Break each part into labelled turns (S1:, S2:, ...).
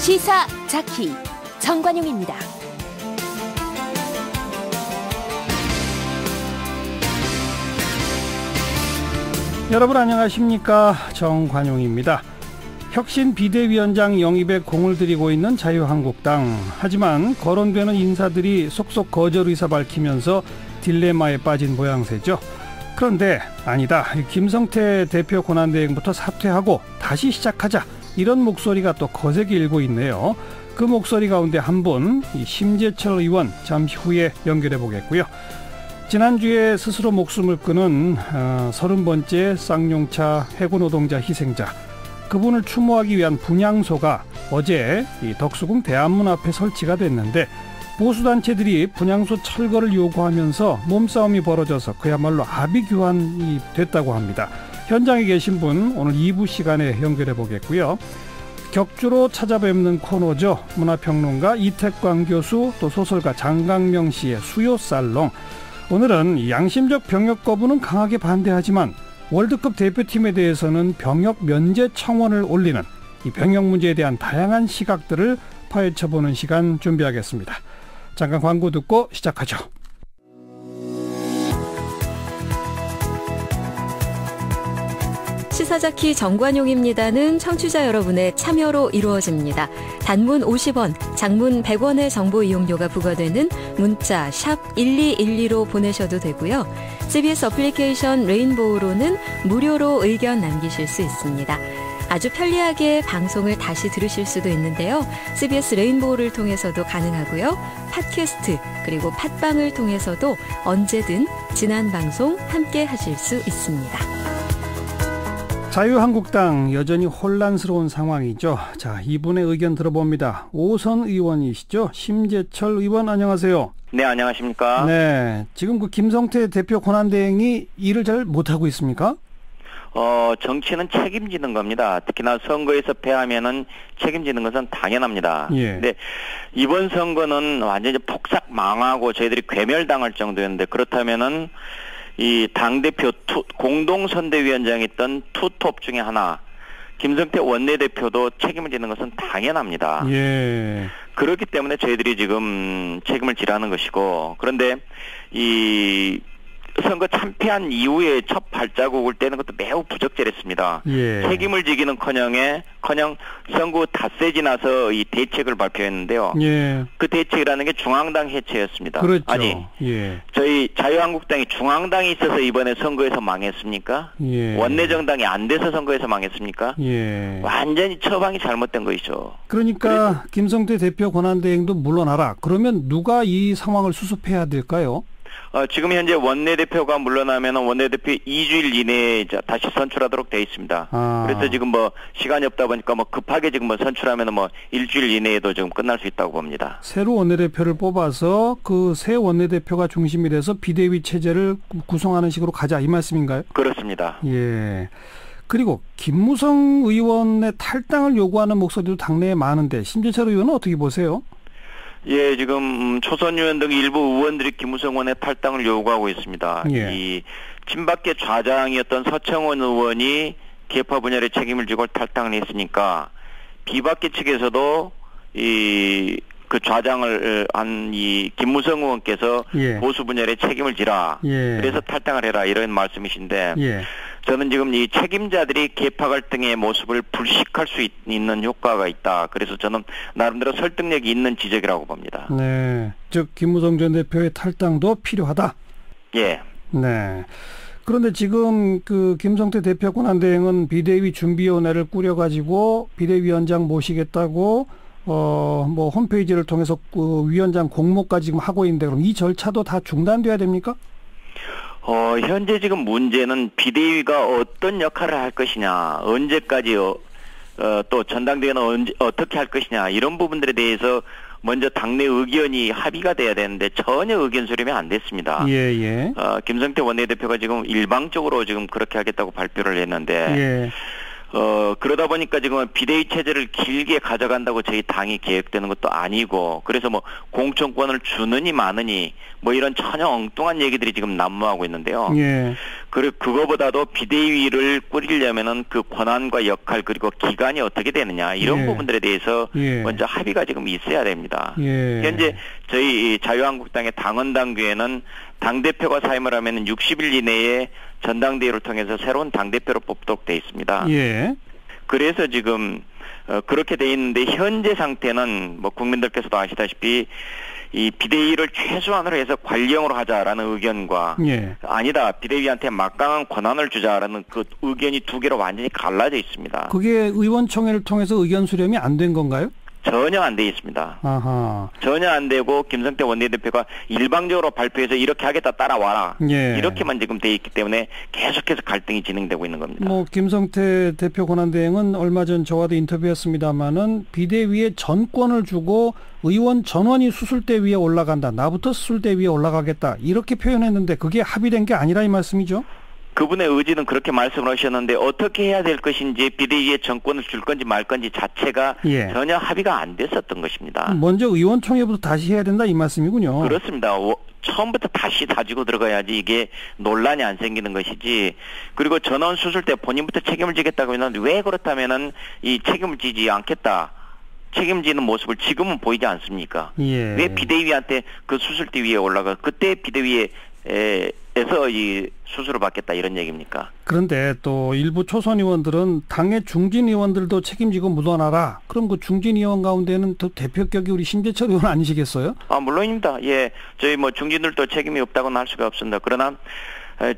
S1: 시사자키 정관용입니다.
S2: 여러분 안녕하십니까? 정관용입니다. 혁신 비대위원장 영입에 공을 들이고 있는 자유한국당. 하지만 거론되는 인사들이 속속 거절 의사 밝히면서 딜레마에 빠진 모양새죠. 그런데 아니다. 김성태 대표 권한대행부터 사퇴하고 다시 시작하자. 이런 목소리가 또 거세게 일고 있네요. 그 목소리 가운데 한 분, 심재철 의원 잠시 후에 연결해 보겠고요. 지난주에 스스로 목숨을 끊은 30번째 쌍용차 해고 노동자 희생자, 그분을 추모하기 위한 분향소가 어제 이 덕수궁 대안문 앞에 설치가 됐는데 보수단체들이 분향소 철거를 요구하면서 몸싸움이 벌어져서 그야말로 아비규환이 됐다고 합니다. 현장에 계신 분 오늘 2부 시간에 연결해 보겠고요. 격주로 찾아뵙는 코너죠. 문화평론가 이택광 교수, 또 소설가 장강명 씨의 수요살롱. 오늘은 양심적 병역 거부는 강하게 반대하지만 월드컵 대표팀에 대해서는 병역 면제 청원을 올리는 이 병역 문제에 대한 다양한 시각들을 파헤쳐보는 시간 준비하겠습니다. 잠깐 광고 듣고 시작하죠.
S3: 시사자키 정관용입니다는 청취자 여러분의 참여로 이루어집니다. 단문 50원, 장문 100원의 정보 이용료가 부과되는 문자 샵 1212로 보내셔도 되고요. CBS 어플리케이션 레인보우로는 무료로 의견 남기실 수 있습니다. 아주 편리하게 방송을 다시 들으실 수도 있는데요. CBS 레인보우를 통해서도 가능하고요. 팟캐스트 그리고 팟빵을 통해서도 언제든 지난 방송 함께 하실 수 있습니다.
S2: 자유한국당 여전히 혼란스러운 상황이죠. 자, 이분의 의견 들어봅니다. 오선 의원이시죠. 심재철 의원 안녕하세요.
S4: 네, 안녕하십니까.
S2: 네, 지금 그 김성태 대표 권한대행이 일을 잘 못하고 있습니까?
S4: 정치는 책임지는 겁니다. 특히나 선거에서 패하면은 책임지는 것은 당연합니다.
S2: 예.
S4: 근데 이번 선거는 완전히 폭삭 망하고 저희들이 괴멸당할 정도였는데, 그렇다면은 이 당대표 공동선대위원장이었던 투톱 중에 하나, 김성태 원내대표도 책임을 지는 것은 당연합니다.
S2: 예.
S4: 그렇기 때문에 저희들이 지금 책임을 지라는 것이고, 그런데 이 선거 참패한 이후에 첫 발자국을 떼는 것도 매우 부적절했습니다.
S2: 예.
S4: 책임을 지기는커녕 선거 닷새 지나서 이 대책을 발표했는데요.
S2: 예.
S4: 그 대책이라는 게 중앙당 해체였습니다.
S2: 그렇죠.
S4: 아니,
S2: 예.
S4: 저희 자유한국당이 중앙당이 있어서 이번에 선거에서 망했습니까?
S2: 예.
S4: 원내정당이 안 돼서 선거에서 망했습니까?
S2: 예.
S4: 완전히 처방이 잘못된 것이죠.
S2: 그러니까 김성태 대표 권한대행도 물러나라. 그러면 누가 이 상황을 수습해야 될까요?
S4: 지금 현재 원내대표가 물러나면 원내대표 2주일 이내에 다시 선출하도록 되어 있습니다. 그래서 지금 시간이 없다 보니까 급하게 지금 선출하면 일주일 이내에도 지금 끝날 수 있다고 봅니다.
S2: 새로 원내대표를 뽑아서 그 새 원내대표가 중심이 돼서 비대위 체제를 구성하는 식으로 가자, 이 말씀인가요?
S4: 그렇습니다.
S2: 예. 그리고 김무성 의원의 탈당을 요구하는 목소리도 당내에 많은데 심재철 의원은 어떻게 보세요?
S4: 예, 지금 초선 의원 등 일부 의원들이 김무성 의원의 탈당을 요구하고 있습니다.
S2: 예.
S4: 이 친박계 좌장이었던 서청원 의원이 개파 분열의 책임을 지고 탈당을 했으니까 비박계 측에서도 그 좌장을 한 이 김무성 의원께서
S2: 예.
S4: 보수 분열의 책임을 지라.
S2: 예.
S4: 그래서 탈당을 해라, 이런 말씀이신데,
S2: 예.
S4: 저는 지금 이 책임자들이 개파 갈등의 모습을 불식할 수 있는 효과가 있다. 그래서 저는 나름대로 설득력이 있는 지적이라고 봅니다.
S2: 네. 즉 김무성 전 대표의 탈당도 필요하다.
S4: 예.
S2: 네. 그런데 지금 그 김성태 대표 권한대행은 비대위 준비위원회를 꾸려가지고 비대위원장 모시겠다고 홈페이지를 통해서 그 위원장 공모까지 지금 하고 있는데, 그럼 이 절차도 다 중단돼야 됩니까?
S4: 현재 지금 문제는 비대위가 어떤 역할을 할 것이냐, 언제까지 또 전당대회는 어떻게 할 것이냐, 이런 부분들에 대해서 먼저 당내 의견이 합의가 돼야 되는데 전혀 의견 수렴이 안 됐습니다.
S2: 예.
S4: 김성태 원내대표가 지금 일방적으로 지금 그렇게 하겠다고 발표를 했는데,
S2: 예.
S4: 그러다 보니까 지금 비대위 체제를 길게 가져간다고 저희 당이 계획되는 것도 아니고, 그래서 공천권을 주느니 마느니 이런 전혀 엉뚱한 얘기들이 지금 난무하고 있는데요.
S2: 예.
S4: 그거보다도 비대위를 꾸리려면은 그 권한과 역할 그리고 기간이 어떻게 되느냐 이런
S2: 예.
S4: 부분들에 대해서
S2: 예.
S4: 먼저 합의가 지금 있어야 됩니다.
S2: 예.
S4: 현재 저희 자유한국당의 당원 당규에는 당대표가 사임을 하면은 60일 이내에 전당대회를 통해서 새로운 당대표를 뽑도록 돼 있습니다.
S2: 예.
S4: 그래서 지금 그렇게 돼 있는데 현재 상태는 뭐 국민들께서도 아시다시피 이 비대위를 최소한으로 해서 관리형으로 하자라는 의견과
S2: 예.
S4: 아니다 비대위한테 막강한 권한을 주자라는 그 의견이 두 개로 완전히 갈라져 있습니다.
S2: 그게 의원총회를 통해서 의견 수렴이 안 된 건가요?
S4: 전혀 안 돼 있습니다.
S2: 아하.
S4: 전혀 안 되고 김성태 원내대표가 일방적으로 발표해서 이렇게 하겠다 따라와라.
S2: 예.
S4: 이렇게만 지금 돼 있기 때문에 계속해서 갈등이 진행되고 있는 겁니다.
S2: 뭐 김성태 대표 권한대행은 얼마 전 저와도 인터뷰했습니다마는 비대위에 전권을 주고 의원 전원이 수술대 위에 올라간다. 나부터 수술대 위에 올라가겠다. 이렇게 표현했는데 그게 합의된 게 아니라 이 말씀이죠?
S4: 그분의 의지는 그렇게 말씀을 하셨는데 어떻게 해야 될 것인지 비대위에 정권을 줄 건지 말 건지 자체가
S2: 예.
S4: 전혀 합의가 안 됐었던 것입니다.
S2: 먼저 의원총회부터 다시 해야 된다 이 말씀이군요.
S4: 그렇습니다. 처음부터 다시 다지고 들어가야지 이게 논란이 안 생기는 것이지. 그리고 전원 수술 때 본인부터 책임을 지겠다고 했는데 왜 그렇다면은 이 책임을 지지 않겠다. 책임지는 모습을 지금은 보이지 않습니까?
S2: 예.
S4: 왜 비대위한테 그 수술대 위에 올라가 그때 비대위에서 이 수술을 받겠다 이런 얘기입니까?
S2: 그런데 또 일부 초선 의원들은 당의 중진 의원들도 책임지고 묻어놔라. 그럼 그 중진 의원 가운데는 또 대표격이 우리 심재철 의원 아니시겠어요?
S4: 물론입니다. 예, 저희 뭐 중진들도 책임이 없다고는 할 수가 없습니다. 그러나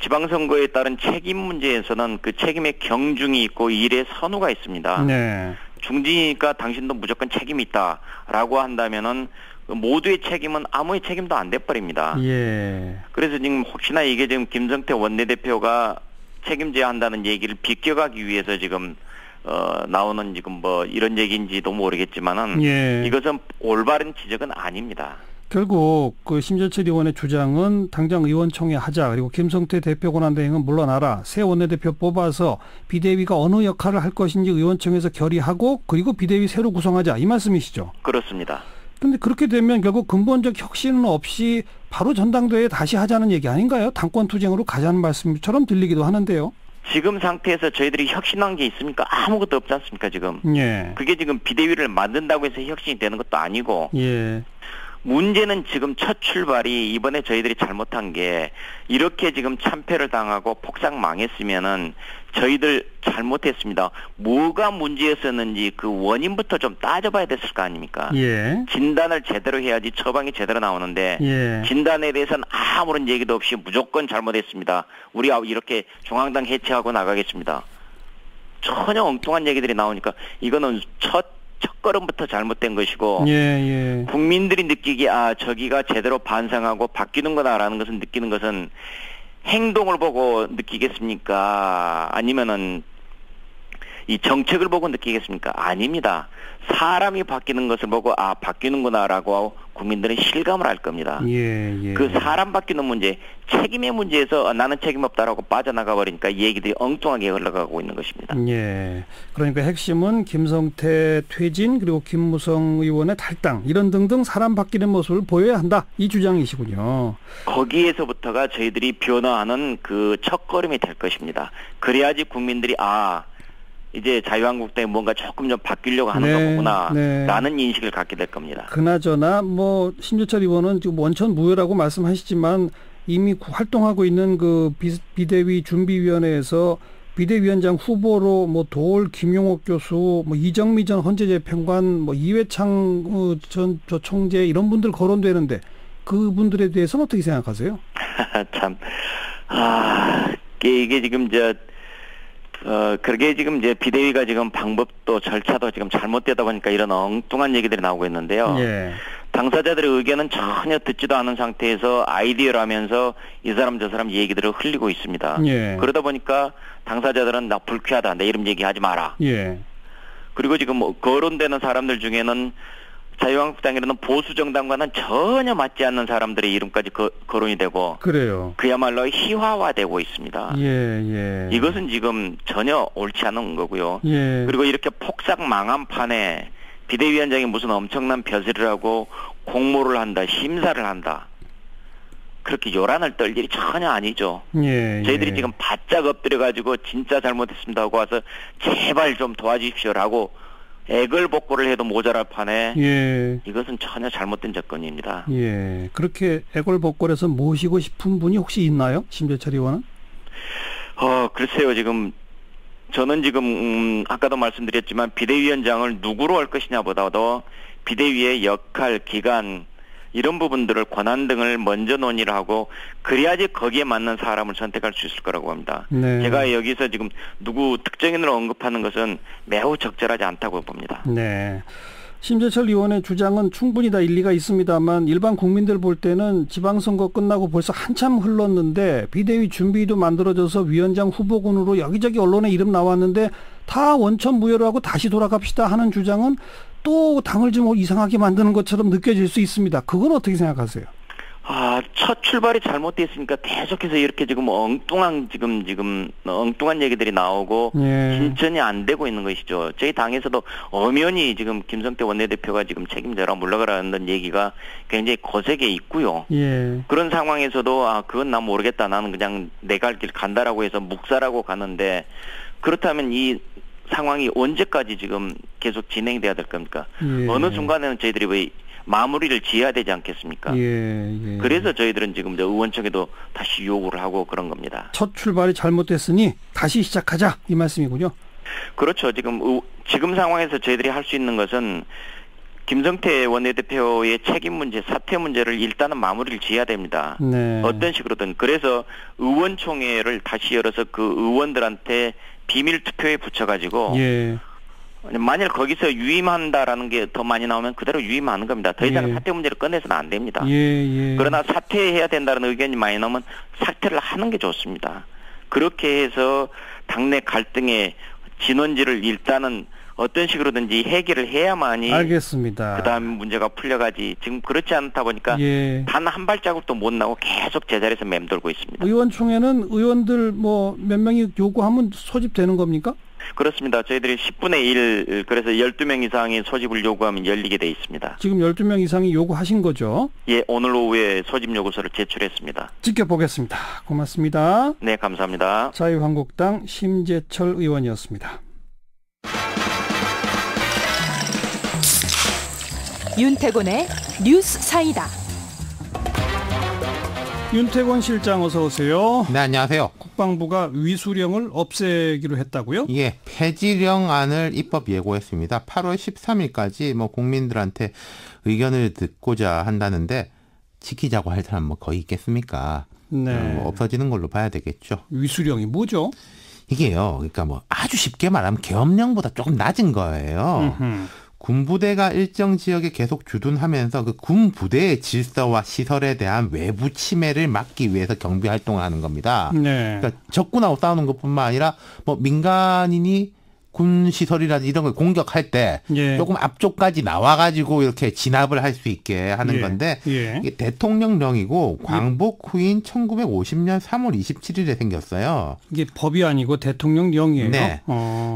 S4: 지방선거에 따른 책임 문제에서는 그 책임의 경중이 있고 일의 선후가 있습니다.
S2: 네.
S4: 중진이니까 당신도 무조건 책임이 있다라고 한다면은 모두의 책임은 아무의 책임도 안 돼버립니다.
S2: 예.
S4: 그래서 지금 혹시나 이게 지금 김성태 원내대표가 책임져야 한다는 얘기를 비껴가기 위해서 지금 나오는 지금 뭐 이런 얘기인지도 모르겠지만은
S2: 예.
S4: 이것은 올바른 지적은 아닙니다.
S2: 결국 그 심재철 의원의 주장은 당장 의원총회 하자. 그리고 김성태 대표 권한대행은 물러나라. 새 원내대표 뽑아서 비대위가 어느 역할을 할 것인지 의원총회에서 결의하고 그리고 비대위 새로 구성하자. 이 말씀이시죠?
S4: 그렇습니다.
S2: 그런데 그렇게 되면 결국 근본적 혁신은 없이 바로 전당대회에 다시 하자는 얘기 아닌가요? 당권 투쟁으로 가자는 말씀처럼 들리기도 하는데요.
S4: 지금 상태에서 저희들이 혁신한 게 있습니까? 아무것도 없지 않습니까 지금?
S2: 예.
S4: 그게 지금 비대위를 만든다고 해서 혁신이 되는 것도 아니고
S2: 예.
S4: 문제는 지금 첫 출발이 이번에 저희들이 잘못한 게 이렇게 지금 참패를 당하고 폭삭 망했으면은 저희들 잘못했습니다. 뭐가 문제였었는지 그 원인부터 좀 따져봐야 됐을 거 아닙니까?
S2: 예.
S4: 진단을 제대로 해야지 처방이 제대로 나오는데
S2: 예.
S4: 진단에 대해서는 아무런 얘기도 없이 무조건 잘못했습니다. 우리가 이렇게 중앙당 해체하고 나가겠습니다. 전혀 엉뚱한 얘기들이 나오니까 이거는 첫 걸음부터 잘못된 것이고
S2: 예.
S4: 국민들이 느끼기에 저기가 제대로 반성하고 바뀌는구나라는 것을 느끼는 것은 행동을 보고 느끼겠습니까? 아니면은 이 정책을 보고 느끼겠습니까? 아닙니다. 사람이 바뀌는 것을 보고 바뀌는구나라고 국민들은 실감을 할 겁니다.
S2: 예.
S4: 그 사람 바뀌는 문제, 책임의 문제에서 나는 책임 없다라고 빠져나가 버리니까 얘기들이 엉뚱하게 흘러가고 있는 것입니다.
S2: 예. 그러니까 핵심은 김성태 퇴진 그리고 김무성 의원의 탈당 이런 등등 사람 바뀌는 모습을 보여야 한다. 이 주장이시군요.
S4: 거기에서부터가 저희들이 변화하는 그 첫걸음이 될 것입니다. 그래야지 국민들이 이제 자유한국당이 뭔가 조금 좀 바뀌려고 하는 거구나 라는 인식을 갖게 될 겁니다.
S2: 그나저나 뭐 심재철 의원은 지금 원천 무효라고 말씀하시지만 이미 활동하고 있는 그 비대위 준비위원회에서 비대위원장 후보로 뭐 도올 김용옥 교수, 뭐 이정미 전 헌재재판관, 뭐 이회창 전 총재 이런 분들 거론되는데 그분들에 대해서는 어떻게 생각하세요?
S4: 참, 이게 지금 그러게 지금 이제 비대위가 지금 방법도 절차도 지금 잘못되다 보니까 이런 엉뚱한 얘기들이 나오고 있는데요.
S2: 예.
S4: 당사자들의 의견은 전혀 듣지도 않은 상태에서 아이디어를 하면서 이 사람 저 사람 얘기들을 흘리고 있습니다.
S2: 예.
S4: 그러다 보니까 당사자들은 나 불쾌하다. 내 이름 얘기하지 마라.
S2: 예.
S4: 그리고 지금 거론되는 사람들 중에는 자유한국당이라는 보수 정당과는 전혀 맞지 않는 사람들의 이름까지 거론이 되고
S2: 그래요.
S4: 그야말로 희화화되고 있습니다.
S2: 예.
S4: 이것은 지금 전혀 옳지 않은 거고요.
S2: 예.
S4: 그리고 이렇게 폭삭 망한 판에 비대위원장이 무슨 엄청난 벼슬을 하고 공모를 한다, 심사를 한다. 그렇게 요란을 떨 일이 전혀 아니죠.
S2: 예,
S4: 저희들이
S2: 예.
S4: 지금 바짝 엎드려가지고 진짜 잘못했습니다 하고 와서 제발 좀 도와주십시오라고 애걸복걸을 해도 모자랄 판에
S2: 예.
S4: 이것은 전혀 잘못된 접근입니다.
S2: 예. 그렇게 애걸복걸해서 모시고 싶은 분이 혹시 있나요? 심재철 의원은?
S4: 글쎄요. 지금 저는 지금 아까도 말씀드렸지만 비대위원장을 누구로 할 것이냐보다도 비대위의 역할, 기간 이런 부분들을 권한 등을 먼저 논의를 하고 그래야지 거기에 맞는 사람을 선택할 수 있을 거라고 봅니다.
S2: 네.
S4: 제가 여기서 지금 누구 특정인을 언급하는 것은 매우 적절하지 않다고 봅니다.
S2: 네. 심재철 의원의 주장은 충분히 다 일리가 있습니다만 일반 국민들 볼 때는 지방선거 끝나고 벌써 한참 흘렀는데 비대위 준비도 만들어져서 위원장 후보군으로 여기저기 언론에 이름 나왔는데 다 원천 무효로 하고 다시 돌아갑시다 하는 주장은 또 당을 좀 이상하게 만드는 것처럼 느껴질 수 있습니다. 그건 어떻게 생각하세요?
S4: 첫 출발이 잘못됐으니까 계속해서 이렇게 지금 엉뚱한 얘기들이 나오고
S2: 예.
S4: 진전이 안 되고 있는 것이죠. 저희 당에서도 엄연히 지금 김성태 원내대표가 지금 책임져라 물러가라는 얘기가 굉장히 거세게 있고요.
S2: 예.
S4: 그런 상황에서도 그건 난 모르겠다. 나는 그냥 내 갈 길 간다라고 해서 묵살하고 가는데 그렇다면 이 상황이 언제까지 지금 계속 진행돼야 될 겁니까?
S2: 예.
S4: 어느 순간에는 저희들이 왜 마무리를 지어야 되지 않겠습니까?
S2: 예.
S4: 그래서 저희들은 지금 의원총회도 다시 요구를 하고 그런 겁니다.
S2: 첫 출발이 잘못됐으니 다시 시작하자 이 말씀이군요.
S4: 그렇죠. 지금 상황에서 저희들이 할 수 있는 것은 김성태 원내대표의 책임 문제, 사퇴 문제를 일단은 마무리를 지어야 됩니다.
S2: 네.
S4: 어떤 식으로든. 그래서 의원총회를 다시 열어서 그 의원들한테 비밀 투표에 붙여가지고
S2: 예.
S4: 만일 거기서 유임한다라는 게 더 많이 나오면 그대로 유임하는 겁니다. 더 이상
S2: 예.
S4: 사퇴 문제를 꺼내서는 안 됩니다.
S2: 예.
S4: 그러나 사퇴해야 된다는 의견이 많이 나오면 사퇴를 하는 게 좋습니다. 그렇게 해서 당내 갈등의 진원지를 일단은 어떤 식으로든지 해결을 해야만이
S2: 알겠습니다.
S4: 그다음 문제가 풀려가지. 지금 그렇지 않다 보니까
S2: 예.
S4: 단 한 발자국도 못 나고 계속 제자리에서 맴돌고 있습니다.
S2: 의원총회는 의원들 몇 명이 요구하면 소집되는 겁니까?
S4: 그렇습니다. 저희들이 10분의 1 그래서 12명 이상의 소집을 요구하면 열리게 돼 있습니다.
S2: 지금 12명 이상이 요구하신 거죠?
S4: 예, 오늘 오후에 소집 요구서를 제출했습니다.
S2: 지켜보겠습니다. 고맙습니다.
S4: 네, 감사합니다.
S2: 자유한국당 심재철 의원이었습니다.
S1: 윤태곤의 뉴스 사이다.
S2: 윤태곤 실장 어서 오세요.
S5: 네, 안녕하세요.
S2: 국방부가 위수령을 없애기로 했다고요?
S5: 예, 폐지령안을 입법 예고했습니다. 8월 13일까지 국민들한테 의견을 듣고자 한다는데 지키자고 할 사람 거의 있겠습니까?
S2: 네.
S5: 없어지는 걸로 봐야 되겠죠.
S2: 위수령이 뭐죠?
S5: 이게요, 그러니까 아주 쉽게 말하면 계엄령보다 조금 낮은 거예요. 군부대가 일정 지역에 계속 주둔하면서 그 군부대의 질서와 시설에 대한 외부 침해를 막기 위해서 경비 활동을 하는 겁니다.
S2: 네.
S5: 그러니까 적군하고 싸우는 것뿐만 아니라 민간인이 군 시설이라든지 이런 걸 공격할 때
S2: 예.
S5: 조금 앞쪽까지 나와가지고 이렇게 진압을 할 수 있게 하는
S2: 예.
S5: 건데
S2: 예.
S5: 이게 대통령령이고 광복 후인 1950년 3월 27일에 생겼어요.
S2: 이게 법이 아니고 대통령령이에요.
S5: 네.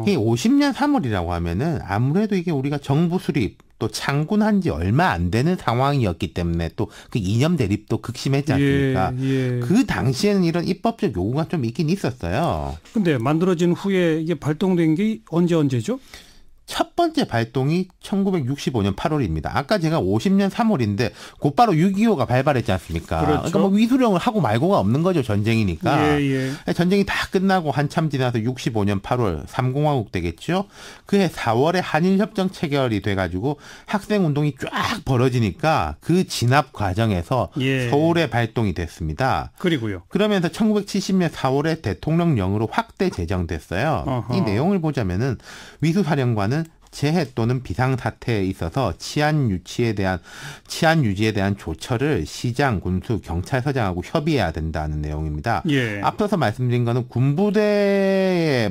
S5: 이 50년 3월이라고 하면은 아무래도 이게 우리가 정부 수립 또 창군한 지 얼마 안 되는 상황이었기 때문에 또 그 이념 대립도 극심했지 않습니까?
S2: 예.
S5: 그 당시에는 이런 입법적 요구가 좀 있긴 있었어요.
S2: 근데 만들어진 후에 이게 발동된 게 언제죠?
S5: 첫 번째 발동이 1965년 8월입니다. 아까 제가 50년 3월인데 곧바로 6.25가 발발했지 않습니까?
S2: 그렇죠.
S5: 그러니까 위수령을 하고 말고가 없는 거죠. 전쟁이니까.
S2: 예.
S5: 전쟁이 다 끝나고 한참 지나서 65년 8월 3공화국 되겠죠. 그해 4월에 한일협정 체결이 돼가지고 학생운동이 쫙 벌어지니까 그 진압 과정에서
S2: 예.
S5: 서울에 발동이 됐습니다.
S2: 그리고요.
S5: 그러면서 1970년 4월에 대통령령으로 확대 제정됐어요.
S2: 어허.
S5: 이 내용을 보자면은 위수사령관은 재해 또는 비상사태에 있어서 치안 유지에 대한 조처를 시장, 군수, 경찰서장하고 협의해야 된다는 내용입니다.
S2: 예.
S5: 앞서서 말씀드린 거는 군부대에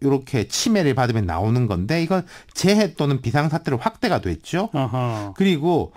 S5: 이렇게 침해를 받으면 나오는 건데 이건 재해 또는 비상사태로 확대가 됐죠.
S2: 아하.
S5: 그리고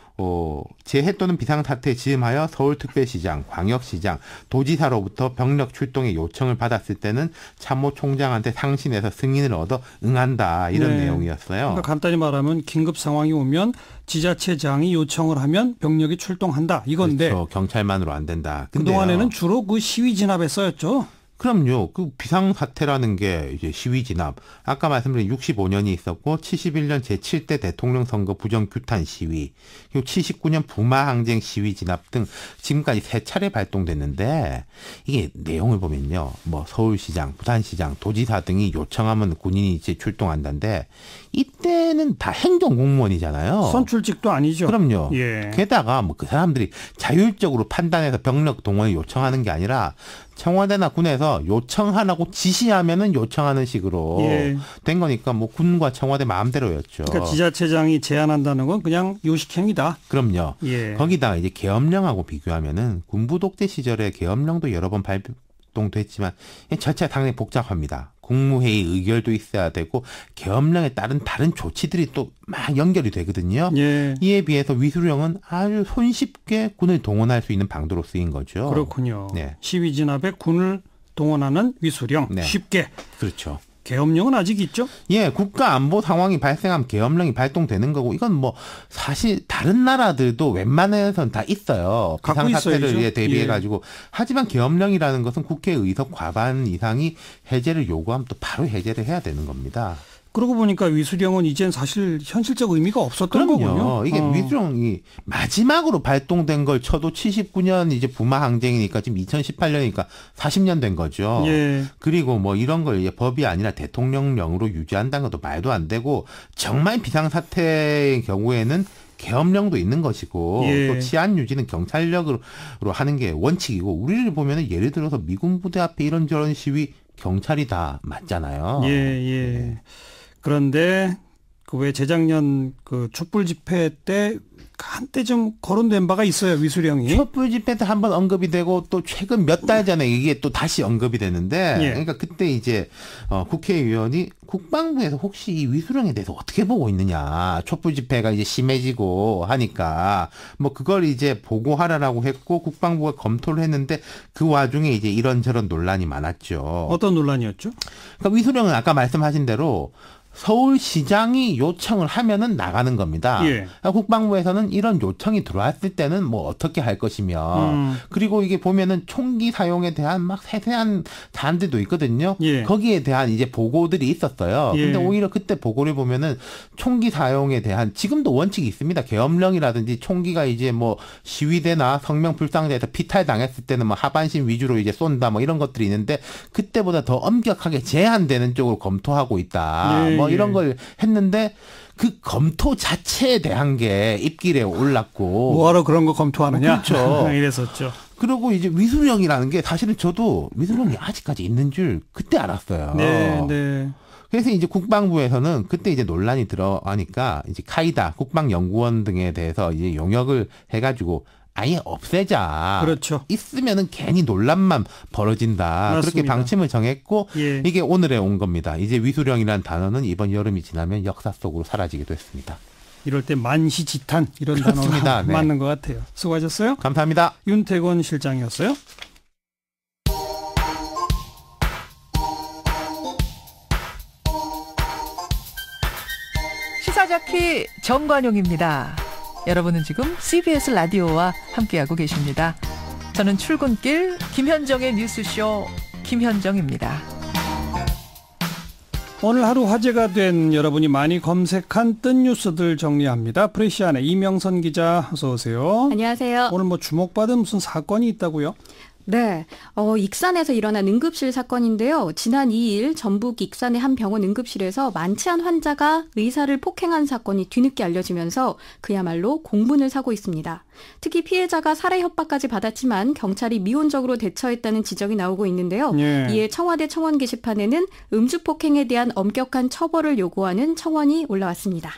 S5: 재해 또는 비상사태에 즈음하여 서울특별시장, 광역시장, 도지사로부터 병력 출동의 요청을 받았을 때는 참모총장한테 상신해서 승인을 얻어 응한다 이런
S2: 네.
S5: 내용이었어요.
S2: 그러니까 간단히 말하면 긴급 상황이 오면 지자체장이 요청을 하면 병력이 출동한다 이건데.
S5: 그렇죠. 경찰만으로 안 된다. 근데요.
S2: 그동안에는 주로 그 시위 진압에 쓰였죠.
S5: 그럼요. 그 비상사태라는 게 이제 시위 진압. 아까 말씀드린 65년이 있었고 71년 제7대 대통령 선거 부정 규탄 시위, 그리고 79년 부마 항쟁 시위 진압 등 지금까지 3차례 발동됐는데 이게 내용을 보면요. 뭐 서울시장, 부산시장, 도지사 등이 요청하면 군인이 이제 출동한다는데 이때는 다 행정공무원이잖아요.
S2: 선출직도 아니죠.
S5: 그럼요.
S2: 예.
S5: 게다가 뭐 그 사람들이 자율적으로 판단해서 병력 동원을 요청하는 게 아니라 청와대나 군에서 요청하라고 지시하면은 요청하는 식으로
S2: 예.
S5: 된 거니까 뭐 군과 청와대 마음대로였죠.
S2: 그러니까 지자체장이 제안한다는 건 그냥 요식행위다.
S5: 그럼요.
S2: 예.
S5: 거기다가 이제 계엄령하고 비교하면은 군부 독재 시절에 계엄령도 여러 번 발동됐지만 절차가 상당히 복잡합니다. 국무회의 의결도 있어야 되고 계엄령에 따른 다른 조치들이 또 막 연결이 되거든요.
S2: 예.
S5: 이에 비해서 위수령은 아주 손쉽게 군을 동원할 수 있는 방도로 쓰인 거죠.
S2: 그렇군요.
S5: 네.
S2: 시위 진압에 군을 동원하는 위수령
S5: 네.
S2: 쉽게.
S5: 그렇죠.
S2: 계엄령은 아직 있죠?
S5: 예, 국가 안보 상황이 발생하면 계엄령이 발동되는 거고 이건 뭐 사실 다른 나라들도 웬만해서는 다 있어요.
S2: 갖고
S5: 비상사태를
S2: 있어야죠.
S5: 대비해 가지고. 하지만 계엄령이라는 것은 국회 의석 과반 이상이 해제를 요구하면 또 바로 해제를 해야 되는 겁니다.
S2: 그러고 보니까 위수령은 이젠 사실 현실적 의미가 없었던
S5: 그럼요.
S2: 거군요.
S5: 이게 위수령이 마지막으로 발동된 걸 쳐도 79년 이제 부마 항쟁이니까 지금 2018년이니까 40년 된 거죠.
S2: 예.
S5: 그리고 뭐 이런 걸 이제 법이 아니라 대통령령으로 유지한다는 것도 말도 안 되고 정말 비상사태의 경우에는 계엄령도 있는 것이고
S2: 예.
S5: 또 치안 유지는 경찰력으로 하는 게 원칙이고 우리를 보면은 예를 들어서 미군 부대 앞에 이런저런 시위 경찰이 다 맞잖아요.
S2: 예, 예. 그런데 그 왜 재작년 그 촛불 집회 때 한때 좀 거론된 바가 있어요, 위수령이.
S5: 촛불 집회 때 한번 언급이 되고 또 최근 몇 달 전에 이게 또 다시 언급이 되는데
S2: 예.
S5: 그러니까 그때 이제 국회의원이 국방부에서 혹시 이 위수령에 대해서 어떻게 보고 있느냐, 촛불 집회가 이제 심해지고 하니까 뭐 그걸 이제 보고하라라고 했고 국방부가 검토를 했는데 그 와중에 이제 이런저런 논란이 많았죠.
S2: 어떤 논란이었죠?
S5: 그러니까 위수령은 아까 말씀하신 대로 서울시장이 요청을 하면은 나가는 겁니다.
S2: 예.
S5: 국방부에서는 이런 요청이 들어왔을 때는 뭐 어떻게 할 것이며 그리고 이게 보면은 총기 사용에 대한 막 세세한 사안들도 있거든요.
S2: 예.
S5: 거기에 대한 이제 보고들이 있었어요.
S2: 예.
S5: 근데 오히려 그때 보고를 보면은 총기 사용에 대한 지금도 원칙이 있습니다. 계엄령이라든지 총기가 이제 뭐 시위대나 성명불상대에서 피탈당했을 때는 뭐 하반신 위주로 이제 쏜다 뭐 이런 것들이 있는데 그때보다 더 엄격하게 제한되는 쪽으로 검토하고 있다.
S2: 예.
S5: 뭐 이런 걸 했는데 그 검토 자체에 대한 게 입길에 올랐고
S2: 뭐하러 그런 거 검토하느냐?
S5: 그렇죠.
S2: 이랬었죠.
S5: 그리고 이제 위수령이라는 게 사실은 저도 위수령이 아직까지 있는 줄 그때 알았어요.
S2: 네, 네.
S5: 그래서 이제 국방부에서는 그때 이제 논란이 들어가니까 이제 카이다 국방연구원 등에 대해서 이제 용역을 해가지고 아예 없애자.
S2: 그렇죠.
S5: 있으면은 괜히 논란만 벌어진다.
S2: 맞습니다.
S5: 그렇게 방침을 정했고
S2: 예.
S5: 이게 오늘에 온 겁니다. 이제 위수령이라는 단어는 이번 여름이 지나면 역사 속으로 사라지기도 했습니다.
S2: 이럴 때 만시지탄 이런
S5: 그렇습니다.
S2: 단어가
S5: 네.
S2: 맞는 것 같아요. 수고하셨어요.
S5: 감사합니다.
S2: 윤태권 실장이었어요.
S1: 시사자키 정관용입니다. 여러분은 지금 CBS 라디오와 함께하고 계십니다. 저는 출근길 김현정의 뉴스쇼 김현정입니다.
S2: 오늘 하루 화제가 된 여러분이 많이 검색한 뜬 뉴스들 정리합니다. 프레시안의 이명선 기자 어서 오세요.
S6: 안녕하세요.
S2: 오늘 뭐 주목받은 무슨 사건이 있다고요?
S6: 네, 익산에서 일어난 응급실 사건인데요. 지난 2일 전북 익산의 한 병원 응급실에서 만취한 환자가 의사를 폭행한 사건이 뒤늦게 알려지면서 그야말로 공분을 사고 있습니다. 특히 피해자가 살해 협박까지 받았지만 경찰이 미온적으로 대처했다는 지적이 나오고 있는데요.
S2: 예.
S6: 이에 청와대 청원 게시판에는 음주 폭행에 대한 엄격한 처벌을 요구하는 청원이 올라왔습니다.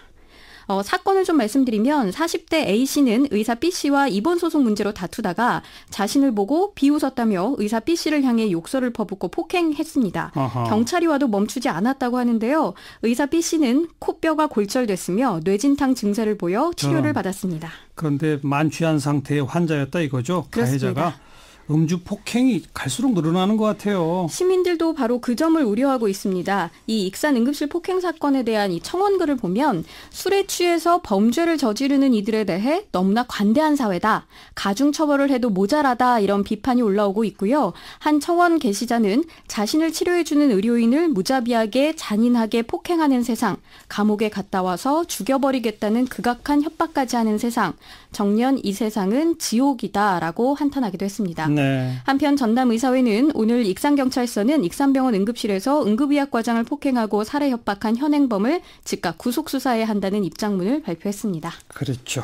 S6: 사건을 좀 말씀드리면 40대 A씨는 의사 B씨와 입원 소송 문제로 다투다가 자신을 보고 비웃었다며 의사 B씨를 향해 욕설을 퍼붓고 폭행했습니다.
S2: 아하.
S6: 경찰이 와도 멈추지 않았다고 하는데요. 의사 B씨는 코뼈가 골절됐으며 뇌진탕 증세를 보여 치료를 받았습니다.
S2: 그런데 만취한 상태의 환자였다 이거죠.
S6: 그렇습니다.
S2: 가해자가. 음주 폭행이 갈수록 늘어나는 것 같아요.
S6: 시민들도 바로 그 점을 우려하고 있습니다. 이 익산 응급실 폭행 사건에 대한 이 청원글을 보면 술에 취해서 범죄를 저지르는 이들에 대해 너무나 관대한 사회다. 가중처벌을 해도 모자라다. 이런 비판이 올라오고 있고요. 한 청원 게시자는 자신을 치료해주는 의료인을 무자비하게 잔인하게 폭행하는 세상, 감옥에 갔다 와서 죽여버리겠다는 극악한 협박까지 하는 세상, 정년 이 세상은 지옥이다라고 한탄하기도 했습니다.
S2: 네.
S6: 한편 전남의사회는 오늘 익산경찰서는 익산병원 응급실에서 응급의학과장을 폭행하고 살해 협박한 현행범을 즉각 구속수사해야 한다는 입장문을 발표했습니다.
S2: 그렇죠.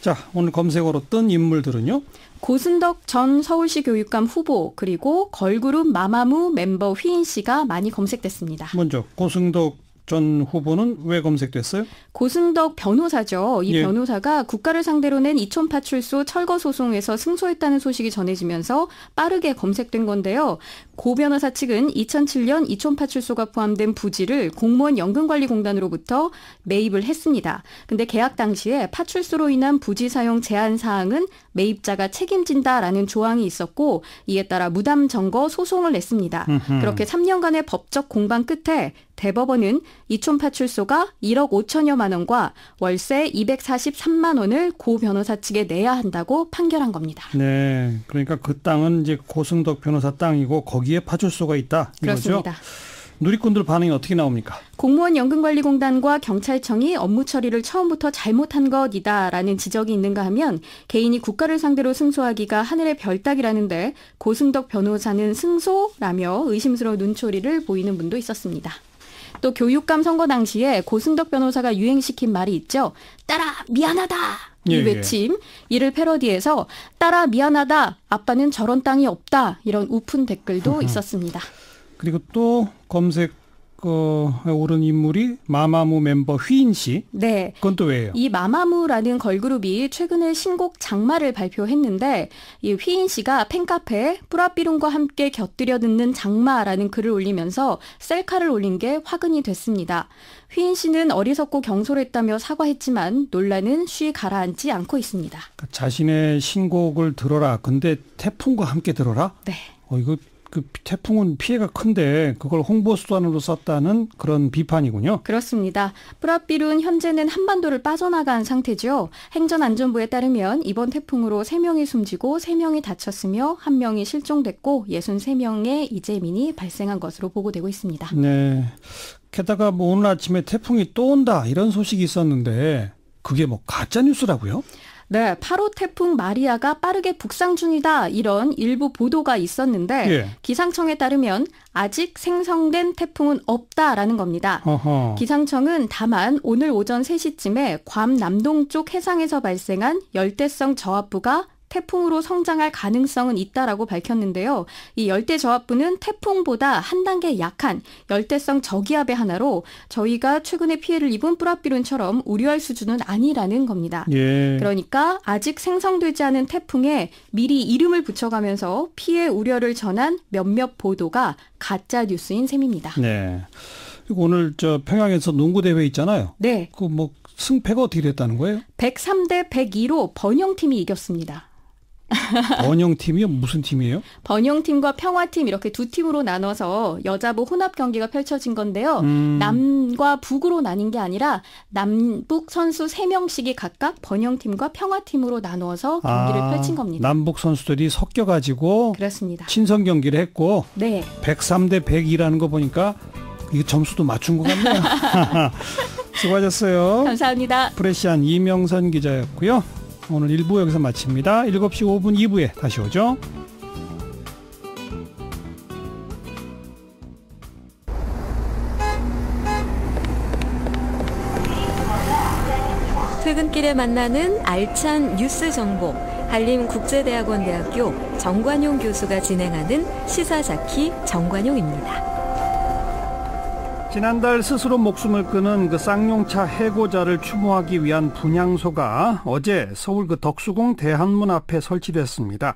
S2: 자, 오늘 검색어로 뜬 인물들은요?
S6: 고승덕 전 서울시 교육감 후보 그리고 걸그룹 마마무 멤버 휘인 씨가 많이 검색됐습니다.
S2: 먼저 고승덕 전 후보는 왜 검색됐어요?
S6: 고승덕 변호사죠. 이
S2: 예.
S6: 변호사가 국가를 상대로 낸 이촌파출소 철거 소송에서 승소했다는 소식이 전해지면서 빠르게 검색된 건데요. 고 변호사 측은 2007년 이촌파출소가 포함된 부지를 공무원 연금관리공단으로부터 매입을 했습니다. 근데 계약 당시에 파출소로 인한 부지 사용 제한 사항은 매입자가 책임진다라는 조항이 있었고 이에 따라 무담 점거 소송을 냈습니다. 그렇게 3년간의 법적 공방 끝에 대법원은 이촌파출소가 1억 5천여만 원과 월세 243만 원을 고 변호사 측에 내야 한다고 판결한 겁니다.
S2: 네, 그러니까 그 땅은 이제 고승덕 변호사 땅이고 거기에 파출소가 있다.
S6: 그렇습니다.
S2: 이거죠? 누리꾼들 반응이 어떻게 나옵니까?
S6: 공무원 연금관리공단과 경찰청이 업무 처리를 처음부터 잘못한 것이다라는 지적이 있는가 하면 개인이 국가를 상대로 승소하기가 하늘의 별 따기라는데 고승덕 변호사는 승소라며 의심스러운 눈초리를 보이는 분도 있었습니다. 또 교육감 선거 당시에 고승덕 변호사가 유행시킨 말이 있죠. 딸아 미안하다. 이 외침. 이를 패러디해서 딸아 미안하다. 아빠는 저런 땅이 없다. 이런 우픈 댓글도 있었습니다.
S2: 그리고 또 검색어에 오른 인물이 마마무 멤버 휘인 씨.
S6: 네.
S2: 그건 또 왜요?
S6: 이 마마무라는 걸그룹이 최근에 신곡 장마를 발표했는데 이 휘인 씨가 팬카페에 뿌라삐룬과 함께 곁들여 듣는 장마라는 글을 올리면서 셀카를 올린 게 화근이 됐습니다. 휘인 씨는 어리석고 경솔했다며 사과했지만 논란은 쉬 가라앉지 않고 있습니다.
S2: 그러니까 자신의 신곡을 들어라. 근데 태풍과 함께 들어라?
S6: 네.
S2: 이거 그 태풍은 피해가 큰데 그걸 홍보 수단으로 썼다는 그런 비판이군요.
S6: 그렇습니다. 뿌라삐룬 현재는 한반도를 빠져나간 상태죠. 행정안전부에 따르면 이번 태풍으로 3명이 숨지고 3명이 다쳤으며 1명이 실종됐고 63명의 이재민이 발생한 것으로 보고되고 있습니다.
S2: 네. 게다가 뭐 오늘 아침에 태풍이 또 온다 이런 소식이 있었는데 그게 뭐 가짜 뉴스라고요?
S6: 네, 8호 태풍 마리아가 빠르게 북상 중이다 이런 일부 보도가 있었는데
S2: 예.
S6: 기상청에 따르면 아직 생성된 태풍은 없다라는 겁니다.
S2: 어허.
S6: 기상청은 다만 오늘 오전 3시쯤에 괌 남동쪽 해상에서 발생한 열대성 저압부가 태풍으로 성장할 가능성은 있다라고 밝혔는데요. 이 열대 저압부는 태풍보다 한 단계 약한 열대성 저기압의 하나로 저희가 최근에 피해를 입은 뿌라삐룬처럼 우려할 수준은 아니라는 겁니다.
S2: 예.
S6: 그러니까 아직 생성되지 않은 태풍에 미리 이름을 붙여가면서 피해 우려를 전한 몇몇 보도가 가짜 뉴스인 셈입니다.
S2: 네. 그리고 오늘 평양에서 농구 대회 있잖아요.
S6: 네.
S2: 그 뭐 승패가 어떻게 됐다는 거예요?
S6: 103대 102로 번영팀이 이겼습니다.
S2: 번영팀이요? 무슨 팀이에요?
S6: 번영팀과 평화팀 이렇게 두 팀으로 나눠서 여자부 혼합 경기가 펼쳐진 건데요. 남과 북으로 나뉜 게 아니라 남북 선수 3명씩이 각각 번영팀과 평화팀으로 나누어서 경기를 펼친 겁니다.
S2: 남북 선수들이 섞여가지고
S6: 그렇습니다.
S2: 친선 경기를 했고
S6: 네.
S2: 103대 102라는 거 보니까 이거 점수도 맞춘 것 같네요. 수고하셨어요.
S6: 감사합니다.
S2: 프레시안 이명선 기자였고요. 오늘 1부 여기서 마칩니다. 7시 5분 2부에 다시 오죠.
S3: 퇴근길에 만나는 알찬 뉴스 정보, 한림국제대학원대학교 정관용 교수가 진행하는 시사자키 정관용입니다.
S2: 지난달 스스로 목숨을 끊은 그 쌍용차 해고자를 추모하기 위한 분향소가 어제 서울 그 덕수궁 대한문 앞에 설치됐습니다.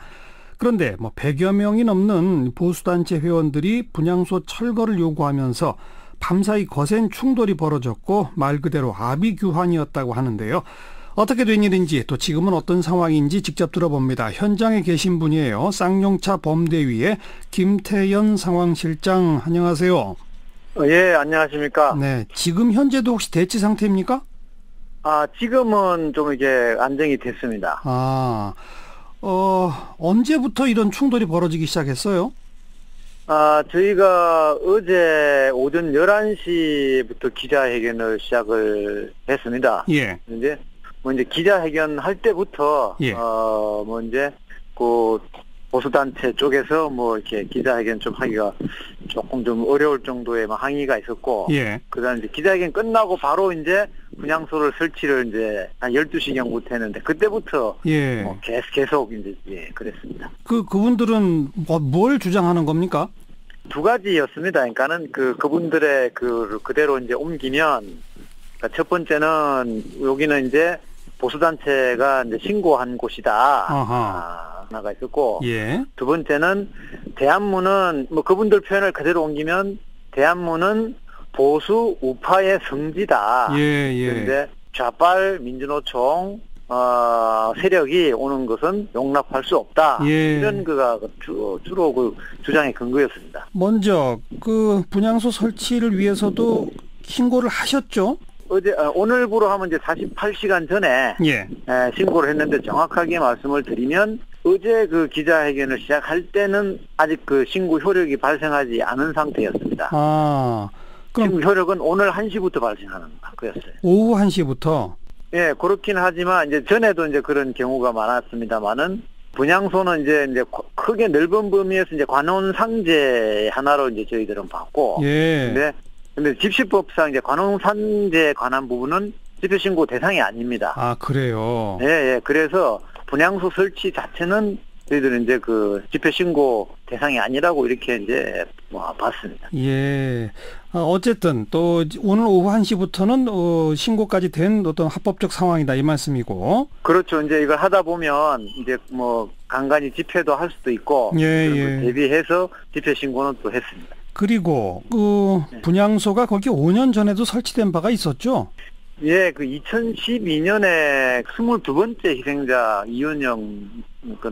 S2: 그런데 100여 명이 넘는 보수단체 회원들이 분향소 철거를 요구하면서 밤사이 거센 충돌이 벌어졌고 말 그대로 아비규환이었다고 하는데요. 어떻게 된 일인지 또 지금은 어떤 상황인지 직접 들어봅니다. 현장에 계신 분이에요. 쌍용차 범대위의 김태연 상황실장, 안녕하세요.
S7: 예, 안녕하십니까.
S2: 네, 지금 현재도 혹시 대치 상태입니까?
S7: 지금은 좀 이게 안정이 됐습니다.
S2: 언제부터 이런 충돌이 벌어지기 시작했어요?
S7: 저희가 어제 오전 11시부터 기자회견을 시작을 했습니다.
S2: 예.
S7: 이제 기자회견 할 때부터
S2: 예.
S7: 이제 그 보수단체 쪽에서 이렇게 기자회견 좀 하기가 조금 좀 어려울 정도의 항의가 있었고,
S2: 예.
S7: 그다음 이제 기자회견 끝나고 바로 이제 분향소를 설치를 이제 한 12시경부터 했는데, 그때부터
S2: 예.
S7: 계속 이제 그랬습니다.
S2: 그분들은 뭘 주장하는 겁니까?
S7: 두 가지였습니다. 그러니까는 그분들의 그대로 이제 옮기면, 그러니까 첫 번째는 여기는 이제 보수단체가 이제 신고한 곳이다. 하나가 있었고,
S2: 예.
S7: 두 번째는 대한문은 그분들 표현을 그대로 옮기면 대한문은 보수 우파의 성지다. 그런데 좌빨 민주노총 세력이 오는 것은 용납할 수 없다.
S2: 예.
S7: 이런 거가 주로 그 주장의 근거였습니다.
S2: 먼저 그 분향소 설치를 위해서도 신고를 하셨죠?
S7: 오늘부로 하면 이제 48시간 전에
S2: 예.
S7: 신고를 했는데, 정확하게 말씀을 드리면 어제 그 기자회견을 시작할 때는 아직 그 신고 효력이 발생하지 않은 상태였습니다.
S2: 그럼
S7: 신고 효력은 오늘 1시부터 발생하는 거였어요.
S2: 오후 1시부터?
S7: 예, 그렇긴 하지만 이제 전에도 이제 그런 경우가 많았습니다만은, 분향소는 이제 크게 넓은 범위에서 이제 관혼상제 하나로 이제 저희들은 봤고,
S2: 예.
S7: 근데 집시법상 이제 관혼상제에 관한 부분은 집회신고 대상이 아닙니다.
S2: 그래요?
S7: 예. 그래서 분향소 설치 자체는 저희들은 이제 그 집회신고 대상이 아니라고 이렇게 이제 봤습니다.
S2: 예. 어쨌든 또 오늘 오후 1시부터는 신고까지 된 어떤 합법적 상황이다, 이 말씀이고.
S7: 그렇죠. 이제 이걸 하다 보면 이제 간간히 집회도 할 수도 있고,
S2: 예.
S7: 대비해서 집회신고는 또 했습니다.
S2: 그리고 분향소가 거기 5년 전에도 설치된 바가 있었죠?
S7: 예, 2012년에 22번째 희생자 이윤영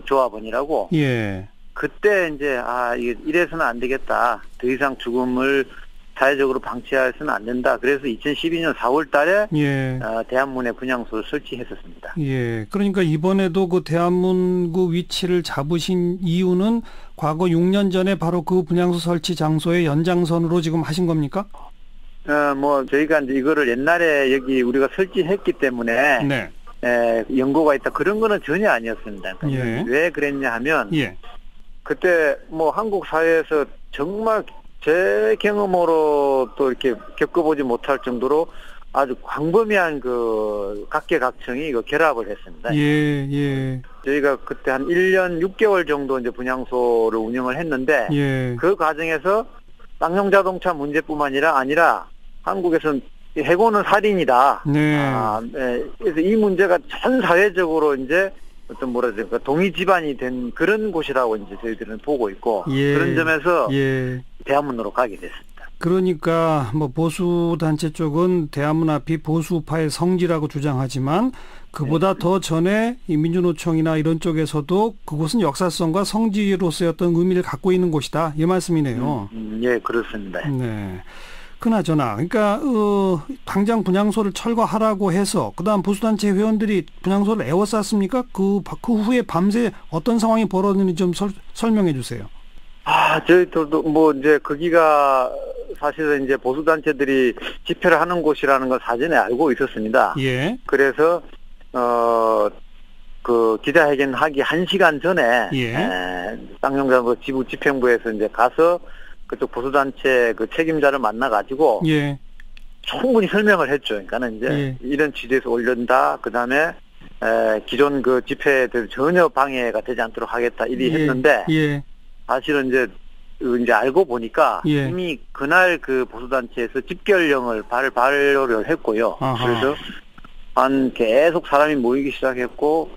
S7: 조합원이라고.
S2: 예.
S7: 그때 이제 이게 이래서는 안 되겠다. 더 이상 죽음을 사회적으로 방치해서는 안 된다. 그래서 2012년 4월 달에
S2: 예.
S7: 대한문에 분향소를 설치했었습니다.
S2: 예. 그러니까 이번에도 그 대한문 그 위치를 잡으신 이유는 과거 6년 전에 바로 그 분향소 설치 장소의 연장선으로 지금 하신 겁니까?
S7: 저희가 이제 이거를 옛날에 여기 우리가 설치했기 때문에
S2: 네.
S7: 연고가 있다, 그런 거는 전혀 아니었습니다. 그러니까
S2: 예.
S7: 왜 그랬냐 하면,
S2: 예.
S7: 그때 한국 사회에서 정말 제 경험으로 또 이렇게 겪어보지 못할 정도로 아주 광범위한 그 각계각층이 이거 결합을 했습니다.
S2: 예.
S7: 저희가 그때 한 1년 6개월 정도 이제 분향소를 운영을 했는데,
S2: 예.
S7: 그 과정에서 쌍용자동차 문제뿐만 아니라 한국에서는 해고는 살인이다.
S2: 네.
S7: 그래서 이 문제가 전 사회적으로 이제 어떤 동의 집안이 된 그런 곳이라고 이제 저희들은 보고 있고,
S2: 예.
S7: 그런 점에서
S2: 예.
S7: 대한문으로 가게 됐습니다.
S2: 그러니까 보수 단체 쪽은 대한문 앞이 보수파의 성지라고 주장하지만, 그보다 더 전에 이 민주노총이나 이런 쪽에서도 그곳은 역사성과 성지로서의 어떤 의미를 갖고 있는 곳이다, 이 말씀이네요.
S7: 예, 그렇습니다.
S2: 네. 그나저나 그러니까 당장 분향소를 철거하라고 해서 그다음 보수단체 회원들이 분향소를 에워쌌습니까? 그 후에 밤새 어떤 상황이 벌어졌는지 좀 설명해 주세요.
S7: 저희들도 이제 거기가 사실은 이제 보수단체들이 집회를 하는 곳이라는 걸 사전에 알고 있었습니다.
S2: 예.
S7: 그래서 그 기자회견 하기 1시간 전에
S2: 예.
S7: 쌍용자 지부 집행부에서 이제 가서 그쪽 보수단체 그 책임자를 만나가지고
S2: 예.
S7: 충분히 설명을 했죠. 그러니까는 이제
S2: 예.
S7: 이런 취지에서 올린다. 그 다음에 기존 그 집회들 전혀 방해가 되지 않도록 하겠다. 이리 했는데,
S2: 예.
S7: 사실은 이제 알고 보니까
S2: 예.
S7: 이미 그날 그 보수단체에서 집결령을 발효를 했고요.
S2: 아하.
S7: 그래서 계속 사람이 모이기 시작했고,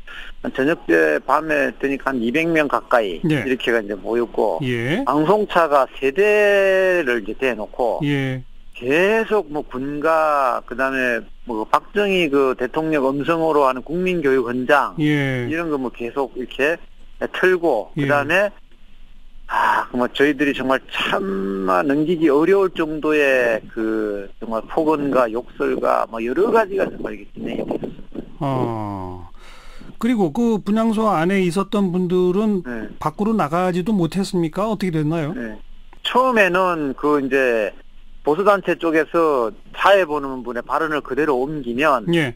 S7: 저녁 때 밤에 되니까 한 200명 가까이
S2: 네.
S7: 이렇게가 이제 모였고,
S2: 예.
S7: 방송차가 3대를 이제 대놓고
S2: 예.
S7: 계속 뭐 군가 그다음에 뭐 박정희 그 대통령 음성으로 하는 국민교육헌장
S2: 예.
S7: 이런 거 뭐 계속 이렇게 틀고
S2: 예.
S7: 그다음에 뭐 저희들이 정말 참아 넘기기 어려울 정도의 그 정말 폭언과 욕설과 뭐 여러 가지가 정말 이게 진행이 됐습니다.
S2: 그리고 그 분향소 안에 있었던 분들은
S7: 네.
S2: 밖으로 나가지도 못했습니까? 어떻게 됐나요?
S7: 네. 처음에는 그 이제 보수단체 쪽에서 사회 보는 분의 발언을 그대로 옮기면
S2: 예.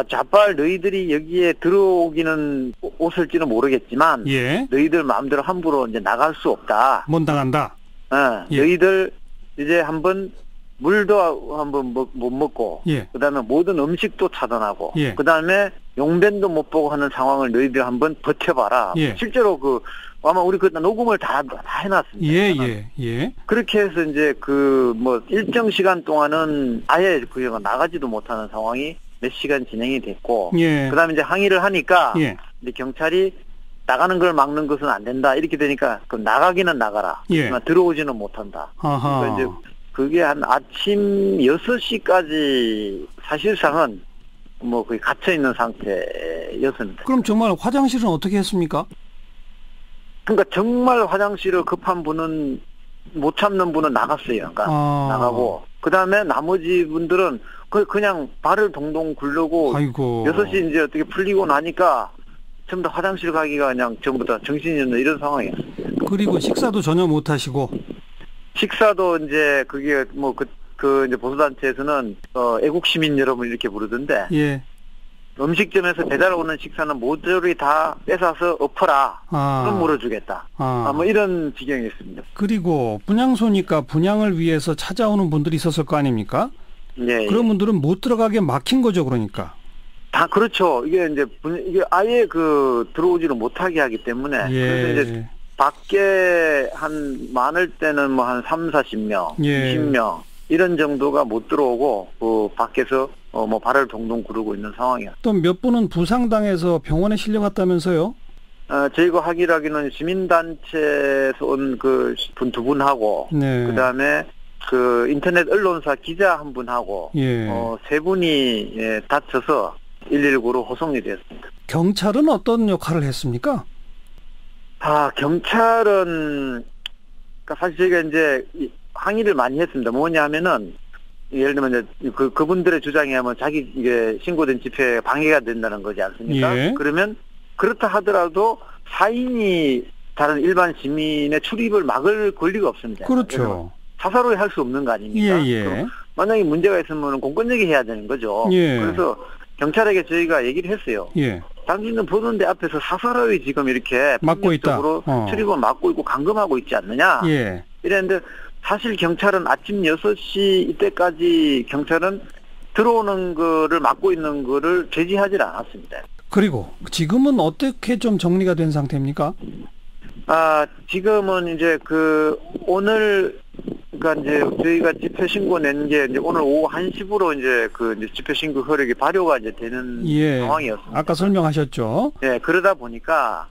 S7: 자빨 너희들이 여기에 들어오기는 오실지는 모르겠지만
S2: 예.
S7: 너희들 마음대로 함부로 이제 나갈 수 없다.
S2: 못 나간다. 예.
S7: 너희들 이제 한번 물도 한번 못 먹고
S2: 예.
S7: 그다음에 모든 음식도 차단하고
S2: 예.
S7: 그다음에 용변도 못 보고 하는 상황을 너희들 한번 버텨봐라.
S2: 예.
S7: 실제로 아마 우리 녹음을 다 해놨습니다.
S2: 예.
S7: 그렇게 해서 이제 뭐 일정 시간 동안은 아예 그 영화 나가지도 못하는 상황이 몇 시간 진행이 됐고,
S2: 예.
S7: 그다음에 이제 항의를 하니까
S2: 예.
S7: 이제 경찰이 나가는 걸 막는 것은 안 된다 이렇게 되니까 그럼 나가기는 나가라.
S2: 예.
S7: 하지만 들어오지는 못한다.
S2: 아하.
S7: 그러니까 이제 그게 한 아침 6시까지 사실상은 뭐 거의 갇혀 있는 상태였습니다.
S2: 그럼 정말 화장실은 어떻게 했습니까?
S7: 그러니까 정말 화장실을 급한 분은 못 참는 분은 나갔어요. 그러니까 나가고 그다음에 나머지 분들은 그냥 발을 동동 굴르고
S2: 아이고.
S7: 6시 이제 어떻게 풀리고 나니까 전부 다 화장실 가기가 그냥 전부 다 정신이 없는 이런 상황이었어요.
S2: 그리고 식사도 전혀 못 하시고.
S7: 식사도 이제 그게 뭐 이제 보수단체에서는 애국 시민 여러분 이렇게 부르던데.
S2: 예.
S7: 음식점에서 배달 오는 식사는 모조리 다 뺏어서 엎어라. 그럼 물어주겠다. 뭐 이런 지경이었습니다.
S2: 그리고 분향소니까 분향을 위해서 찾아오는 분들이 있었을 거 아닙니까?
S7: 예.
S2: 그런 분들은 못 들어가게 막힌 거죠, 그러니까.
S7: 다 그렇죠. 이게 아예 들어오지를 못하게 하기 때문에.
S2: 예.
S7: 그래서 이제 밖에 많을 때는 뭐 한 30-40명,
S2: 예.
S7: 20명 이런 정도가 못 들어오고 밖에서 뭐 발을 동동 구르고 있는 상황이야.
S2: 또 몇 분은 부상당해서 병원에 실려갔다면서요?
S7: 저희가 하기로는 시민단체에서 온 그 분 2분하고
S2: 네.
S7: 그다음에 그 인터넷 언론사 기자 1분하고
S2: 예.
S7: 3분이 다쳐서 119로 호송이 됐습니다.
S2: 경찰은 어떤 역할을 했습니까?
S7: 경찰은 그러니까 사실 저희가 이제 항의를 많이 했습니다. 뭐냐 하면은 예를 들면 이제 그분들의 주장에 하면 자기 이게 신고된 집회에 방해가 된다는 거지 않습니까?
S2: 예.
S7: 그러면 그렇다 하더라도 사인이 다른 일반 시민의 출입을 막을 권리가 없습니다.
S2: 그렇죠.
S7: 사사로이 할 수 없는 거 아닙니까?
S2: 예.
S7: 만약에 문제가 있으면 공권력이 해야 되는 거죠.
S2: 예.
S7: 그래서 경찰에게 저희가 얘기를 했어요.
S2: 예.
S7: 당신은 보는데 앞에서 사사로이 지금 이렇게
S2: 막고 있다.
S7: 출입을 막고 있고 감금하고 있지 않느냐.
S2: 예.
S7: 이랬는데 사실 경찰은 아침 6시 이때까지 경찰은 들어오는 거를 막고 있는 거를 제지하지 않았습니다.
S2: 그리고 지금은 어떻게 좀 정리가 된 상태입니까?
S7: 지금은 이제 오늘 그러니까 이제 저희가 집회 신고 낸 게 이제 오늘 오후 1시부로 이제 이제 집회 신고 효력이 발효가 이제 되는 상황이었습니다.
S2: 아까 설명하셨죠.
S7: 네, 그러다 보니까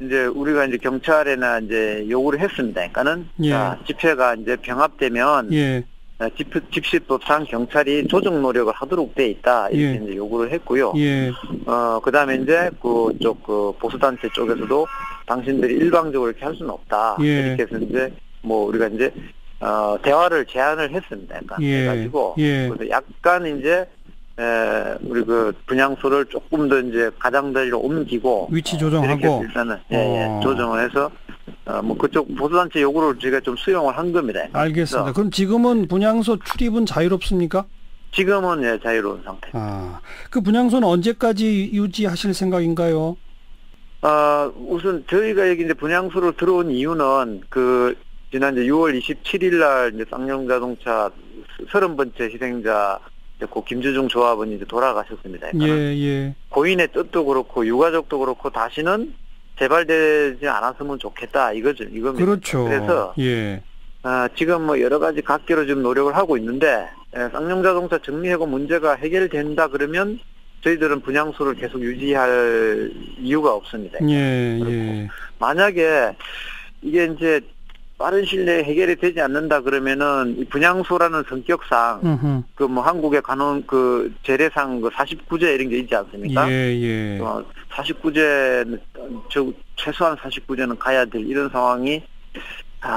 S7: 이제 우리가 이제 경찰에나 이제 요구를 했습니다. 그러니까는 집회가 이제 병합되면 집시법상 경찰이 조정 노력을 하도록 돼 있다 이렇게 이제 요구를 했고요. 그다음에 이제 그쪽 보수단체 쪽에서도 당신들이 일방적으로 이렇게 할 수는 없다 이렇게 해서 이제 뭐 우리가 이제 대화를 제안을 했습니다. 약간 해가지고 그래서 약간 이제 우리 분향소를 조금 더 이제 가장자리로 옮기고
S2: 위치 조정하고
S7: 일단은 조정을 해서 뭐 그쪽 보수단체 요구를 저희가 좀 수용을 한 겁니다.
S2: 알겠습니다. 그럼 지금은 분향소 출입은 자유롭습니까?
S7: 지금은 자유로운 상태.
S2: 그 분향소는 언제까지 유지하실 생각인가요?
S7: 우선 저희가 여기 이제 분향소로 들어온 이유는 지난 이제 6월 27일 날 이제 쌍용자동차 30번째 희생자 고 김주중 조합원이 이제 돌아가셨습니다. 고인의 뜻도 그렇고 유가족도 그렇고 다시는 재발되지 않았으면 좋겠다 이겁니다.
S2: 그렇죠.
S7: 그래서 지금 뭐 여러 가지 각계로 좀 노력을 하고 있는데 쌍용자동차 정리해고 문제가 해결된다 그러면 저희들은 분향소를 계속 유지할 이유가 없습니다. 만약에 이게 이제 빠른 시일 내에 해결이 되지 않는다 그러면은 이 분향소라는 성격상 그 뭐 한국의 간원 그 재래상 그 49제 이런 게 있지 않습니까?
S2: 예.
S7: 49제 최소한 49제는 가야 될 이런 상황이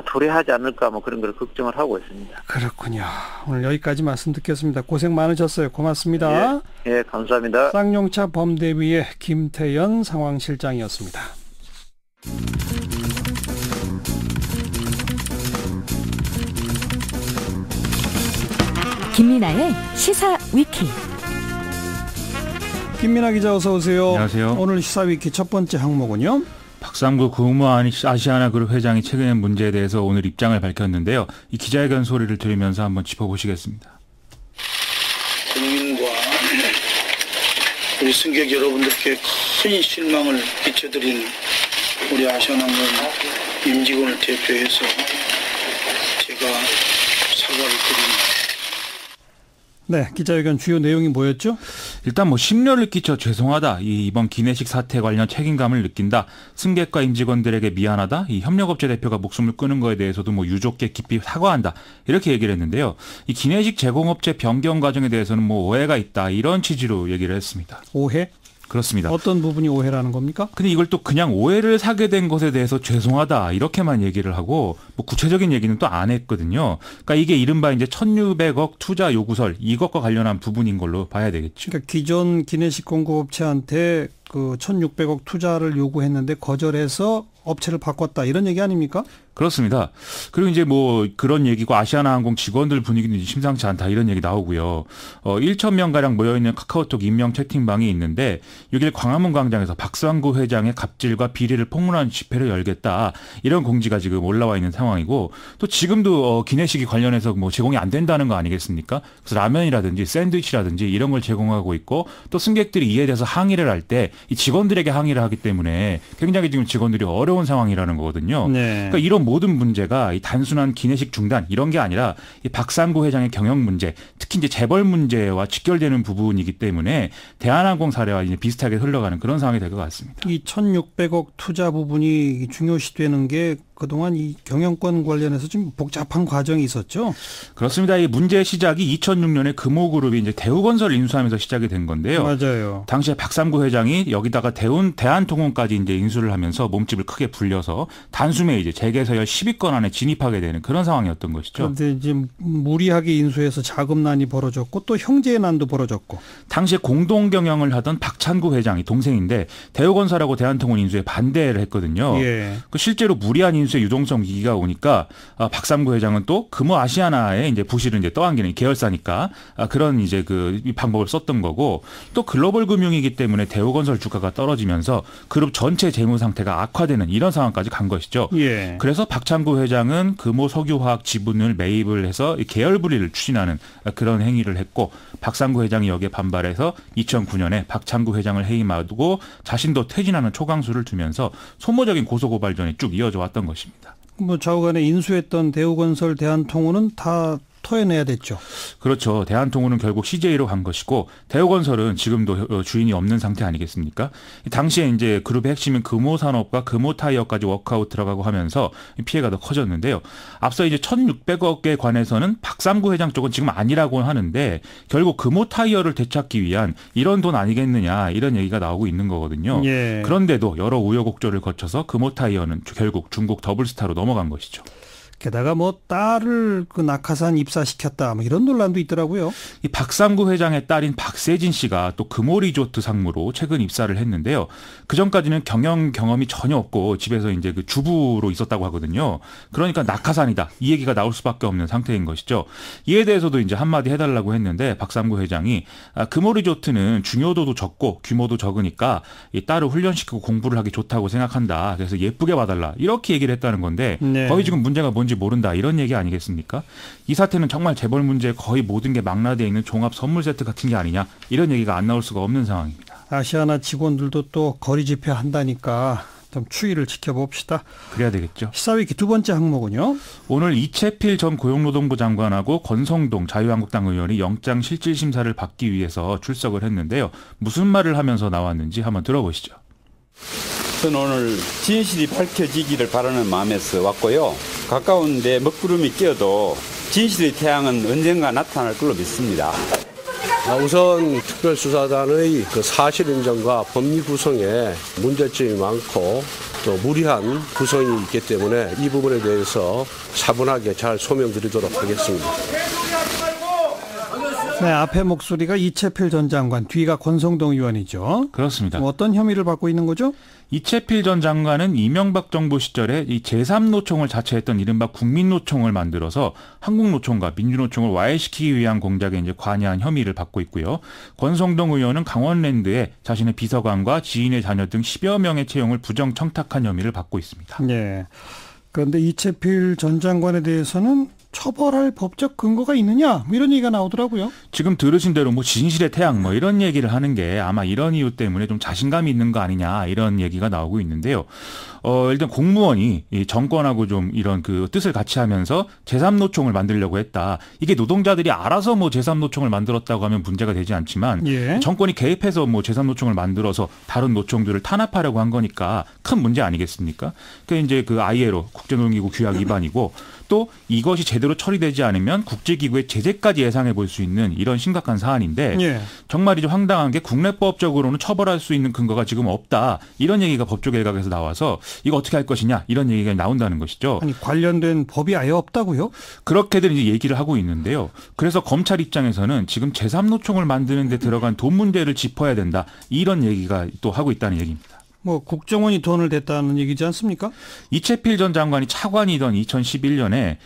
S7: 도래하지 않을까 뭐 그런 걸 걱정을 하고 있습니다.
S2: 그렇군요. 오늘 여기까지 말씀 듣겠습니다. 고생 많으셨어요. 고맙습니다.
S7: 예, 감사합니다.
S2: 쌍용차 범대위의 김태연 상황실장이었습니다.
S8: 김민아의 시사 위키.
S2: 김민아 기자 어서 오세요.
S9: 안녕하세요.
S2: 오늘 시사 위키 첫 번째 항목은요.
S9: 박상구 아시아나그룹 회장이 최근의 문제에 대해서 오늘 입장을 밝혔는데요. 이 기자회견 소리를 들으면서 한번 짚어보시겠습니다.
S10: 국민과 우리 승객 여러분들께 큰 실망을 끼쳐드린 우리 아시아나그룹 임직원을 대표해서 제가 사과를 드립니다.
S2: 네, 기자회견 주요 내용이 뭐였죠?
S9: 일단 뭐 심려를 끼쳐 죄송하다. 이번 기내식 사태 관련 책임감을 느낀다. 승객과 임직원들에게 미안하다. 이 협력업체 대표가 목숨을 끊은 거에 대해서도 뭐 유족께 깊이 사과한다. 이렇게 얘기를 했는데요. 이 기내식 제공업체 변경 과정에 대해서는 뭐 오해가 있다. 이런 취지로 얘기를 했습니다.
S2: 오해?
S9: 그렇습니다.
S2: 어떤 부분이 오해라는 겁니까?
S9: 근데 이걸 또 그냥 오해를 사게 된 것에 대해서 죄송하다 이렇게만 얘기를 하고 뭐 구체적인 얘기는 또 안 했거든요. 그러니까 이게 이른바 이제 1,600억 투자 요구설 이것과 관련한 부분인 걸로 봐야 되겠죠.
S2: 그러니까 기존 기내식 공급업체한테 그 1,600억 투자를 요구했는데 거절해서 업체를 바꿨다 이런 얘기 아닙니까?
S9: 그렇습니다. 그리고 이제 뭐 그런 얘기고 아시아나항공 직원들 분위기는 심상치 않다 이런 얘기 나오고요. 1,000명가량 모여있는 카카오톡 임명 채팅방이 있는데 여기를 광화문 광장에서 박상구 회장의 갑질과 비리를 폭로하는 집회를 열겠다. 이런 공지가 지금 올라와 있는 상황이고 또 지금도 기내식이 관련해서 뭐 제공이 안 된다는 거 아니겠습니까? 그래서 라면이라든지 샌드위치라든지 이런 걸 제공하고 있고 또 승객들이 이에 대해서 항의를 할 때 이 직원들에게 항의를 하기 때문에 굉장히 지금 직원들이 어려운 상황이라는 거거든요.
S2: 네.
S9: 그러니까 이런 모든 문제가 이 단순한 기내식 중단 이런 게 아니라 이 박상구 회장의 경영 문제, 특히 이제 재벌 문제와 직결되는 부분이기 때문에 대한항공 사례와 이제 비슷하게 흘러가는 그런 상황이 될 것 같습니다.
S2: 이 1,600억 투자 부분이 중요시되는 게 그동안 이 경영권 관련해서 좀 복잡한 과정이 있었죠.
S9: 그렇습니다. 이 문제의 시작이 2006년에 금호그룹이 이제 대우건설 인수하면서 시작이 된 건데요.
S2: 맞아요.
S9: 당시에 박상구 회장이 여기다가 대한통운까지 이제 인수를 하면서 몸집을 크게 불려서 단숨에 이제 재계서열 10위권 안에 진입하게 되는 그런 상황이었던 것이죠.
S2: 그런데 이제 무리하게 인수해서 자금난이 벌어졌고 또 형제의 난도 벌어졌고.
S9: 당시에 공동 경영을 하던 박찬구 회장이 동생인데 대우건설하고 대한통운 인수에 반대를 했거든요.
S2: 예.
S9: 그 실제로 무리한 인수의 유동성 위기가 오니까 박상구 회장은 또 금호 아시아나에 이제 부실을 이제 떠안기는 계열사니까 그런 이제 이 방법을 썼던 거고 또 글로벌 금융이기 때문에 대우건설 주가가 떨어지면서 그룹 전체 재무 상태가 악화되는 이런 상황까지 간 것이죠.
S2: 예.
S9: 그래서 박찬구 회장은 금호 석유화학 지분을 매입을 해서 계열 분리를 추진하는 그런 행위를 했고 박상구 회장이 여기에 반발해서 2009년에 박찬구 회장을 해임하고 자신도 퇴진하는 초강수를 두면서 소모적인 고소고발전이 쭉 이어져 왔던 것입니다.
S2: 뭐 좌우간에 인수했던 대우건설, 대한통운은 다 토해내야 됐죠.
S9: 그렇죠. 대한통운은 결국 CJ로 간 것이고 대우건설은 지금도 주인이 없는 상태 아니겠습니까? 당시에 이제 그룹의 핵심인 금호산업과 금호타이어까지 워크아웃 들어가고 하면서 피해가 더 커졌는데요. 앞서 이제 1,600억에 관해서는 박상구 회장 쪽은 지금 아니라고 하는데 결국 금호타이어를 되찾기 위한 이런 돈 아니겠느냐 이런 얘기가 나오고 있는 거거든요.
S2: 예.
S9: 그런데도 여러 우여곡절을 거쳐서 금호타이어는 결국 중국 더블스타로 넘어간 것이죠.
S2: 게다가 뭐 딸을 그 낙하산 입사시켰다 뭐 이런 논란도 있더라고요.
S9: 이 박상구 회장의 딸인 박세진 씨가 또 금호리조트 상무로 최근 입사를 했는데요. 그 전까지는 경영 경험이 전혀 없고 집에서 이제 그 주부로 있었다고 하거든요. 그러니까 낙하산이다 이 얘기가 나올 수밖에 없는 상태인 것이죠. 이에 대해서도 이제 한마디 해달라고 했는데 박상구 회장이 금호리조트는 중요도도 적고 규모도 적으니까 이 딸을 훈련시키고 공부를 하기 좋다고 생각한다. 그래서 예쁘게 봐달라 이렇게 얘기를 했다는 건데
S2: 네.
S9: 거의 지금 문제가 뭔지 모른다 이런 얘기 아니겠습니까? 이 사태는 정말 재벌 문제에 거의 모든 게 망라되어 있는 종합 선물 세트 같은 게 아니냐 이런 얘기가 안 나올 수가 없는 상황입니다.
S2: 아시아나 직원들도 또 거리 집회 한다니까 좀 추이를 지켜봅시다.
S9: 그래야 되겠죠.
S2: 시사위키 두 번째 항목은요.
S9: 오늘 이채필 전 고용노동부 장관하고 권성동 자유한국당 의원이 영장 실질심사를 받기 위해서 출석을 했는데요. 무슨 말을 하면서 나왔는지 한번 들어보시죠.
S11: 저는 오늘 진실이 밝혀지기를 바라는 마음에서 왔고요. 가까운 데 먹구름이 끼어도 진실의 태양은 언젠가 나타날 걸로 믿습니다.
S12: 우선 특별수사단의 그 사실 인정과 법리 구성에 문제점이 많고 또 무리한 구성이 있기 때문에 이 부분에 대해서 차분하게 잘 소명드리도록 하겠습니다.
S2: 네, 앞에 목소리가 이채필 전 장관, 뒤가 권성동 의원이죠.
S9: 그렇습니다.
S2: 어떤 혐의를 받고 있는 거죠?
S9: 이채필 전 장관은 이명박 정부 시절에 이 제3노총을 자처했던 이른바 국민노총을 만들어서 한국노총과 민주노총을 와해시키기 위한 공작에 이제 관여한 혐의를 받고 있고요. 권성동 의원은 강원랜드에 자신의 비서관과 지인의 자녀 등 10여 명의 채용을 부정 청탁한 혐의를 받고 있습니다.
S2: 네. 그런데 이채필 전 장관에 대해서는 처벌할 법적 근거가 있느냐 이런 얘기가 나오더라고요.
S9: 지금 들으신 대로 뭐 진실의 태양 뭐 이런 얘기를 하는 게 아마 이런 이유 때문에 좀 자신감이 있는 거 아니냐 이런 얘기가 나오고 있는데요. 일단 공무원이 이 정권하고 좀 이런 그 뜻을 같이 하면서 제3노총을 만들려고 했다. 이게 노동자들이 알아서 뭐 제3노총을 만들었다고 하면 문제가 되지 않지만 정권이 개입해서 뭐 제3노총을 만들어서 다른 노총들을 탄압하려고 한 거니까 큰 문제 아니겠습니까? 그게 이제 그 ILO 국제노동기구 규약 위반이고 또 이것이 제대로 처리되지 않으면 국제기구의 제재까지 예상해 볼 수 있는 이런 심각한 사안인데 정말 이제 황당한 게 국내법적으로는 처벌할 수 있는 근거가 지금 없다. 이런 얘기가 법조 일각에서 나와서 이거 어떻게 할 것이냐 이런 얘기가 나온다는 것이죠.
S2: 아니 관련된 법이 아예 없다고요?
S9: 그렇게들 이제 얘기를 하고 있는데요. 그래서 검찰 입장에서는 지금 제3노총을 만드는 데 들어간 돈 문제를 짚어야 된다. 이런 얘기가 또 하고 있다는 얘기입니다.
S2: 뭐 국정원이 돈을 댔다는 얘기지 않습니까?
S9: 이채필 전 장관이 차관이던 2011년에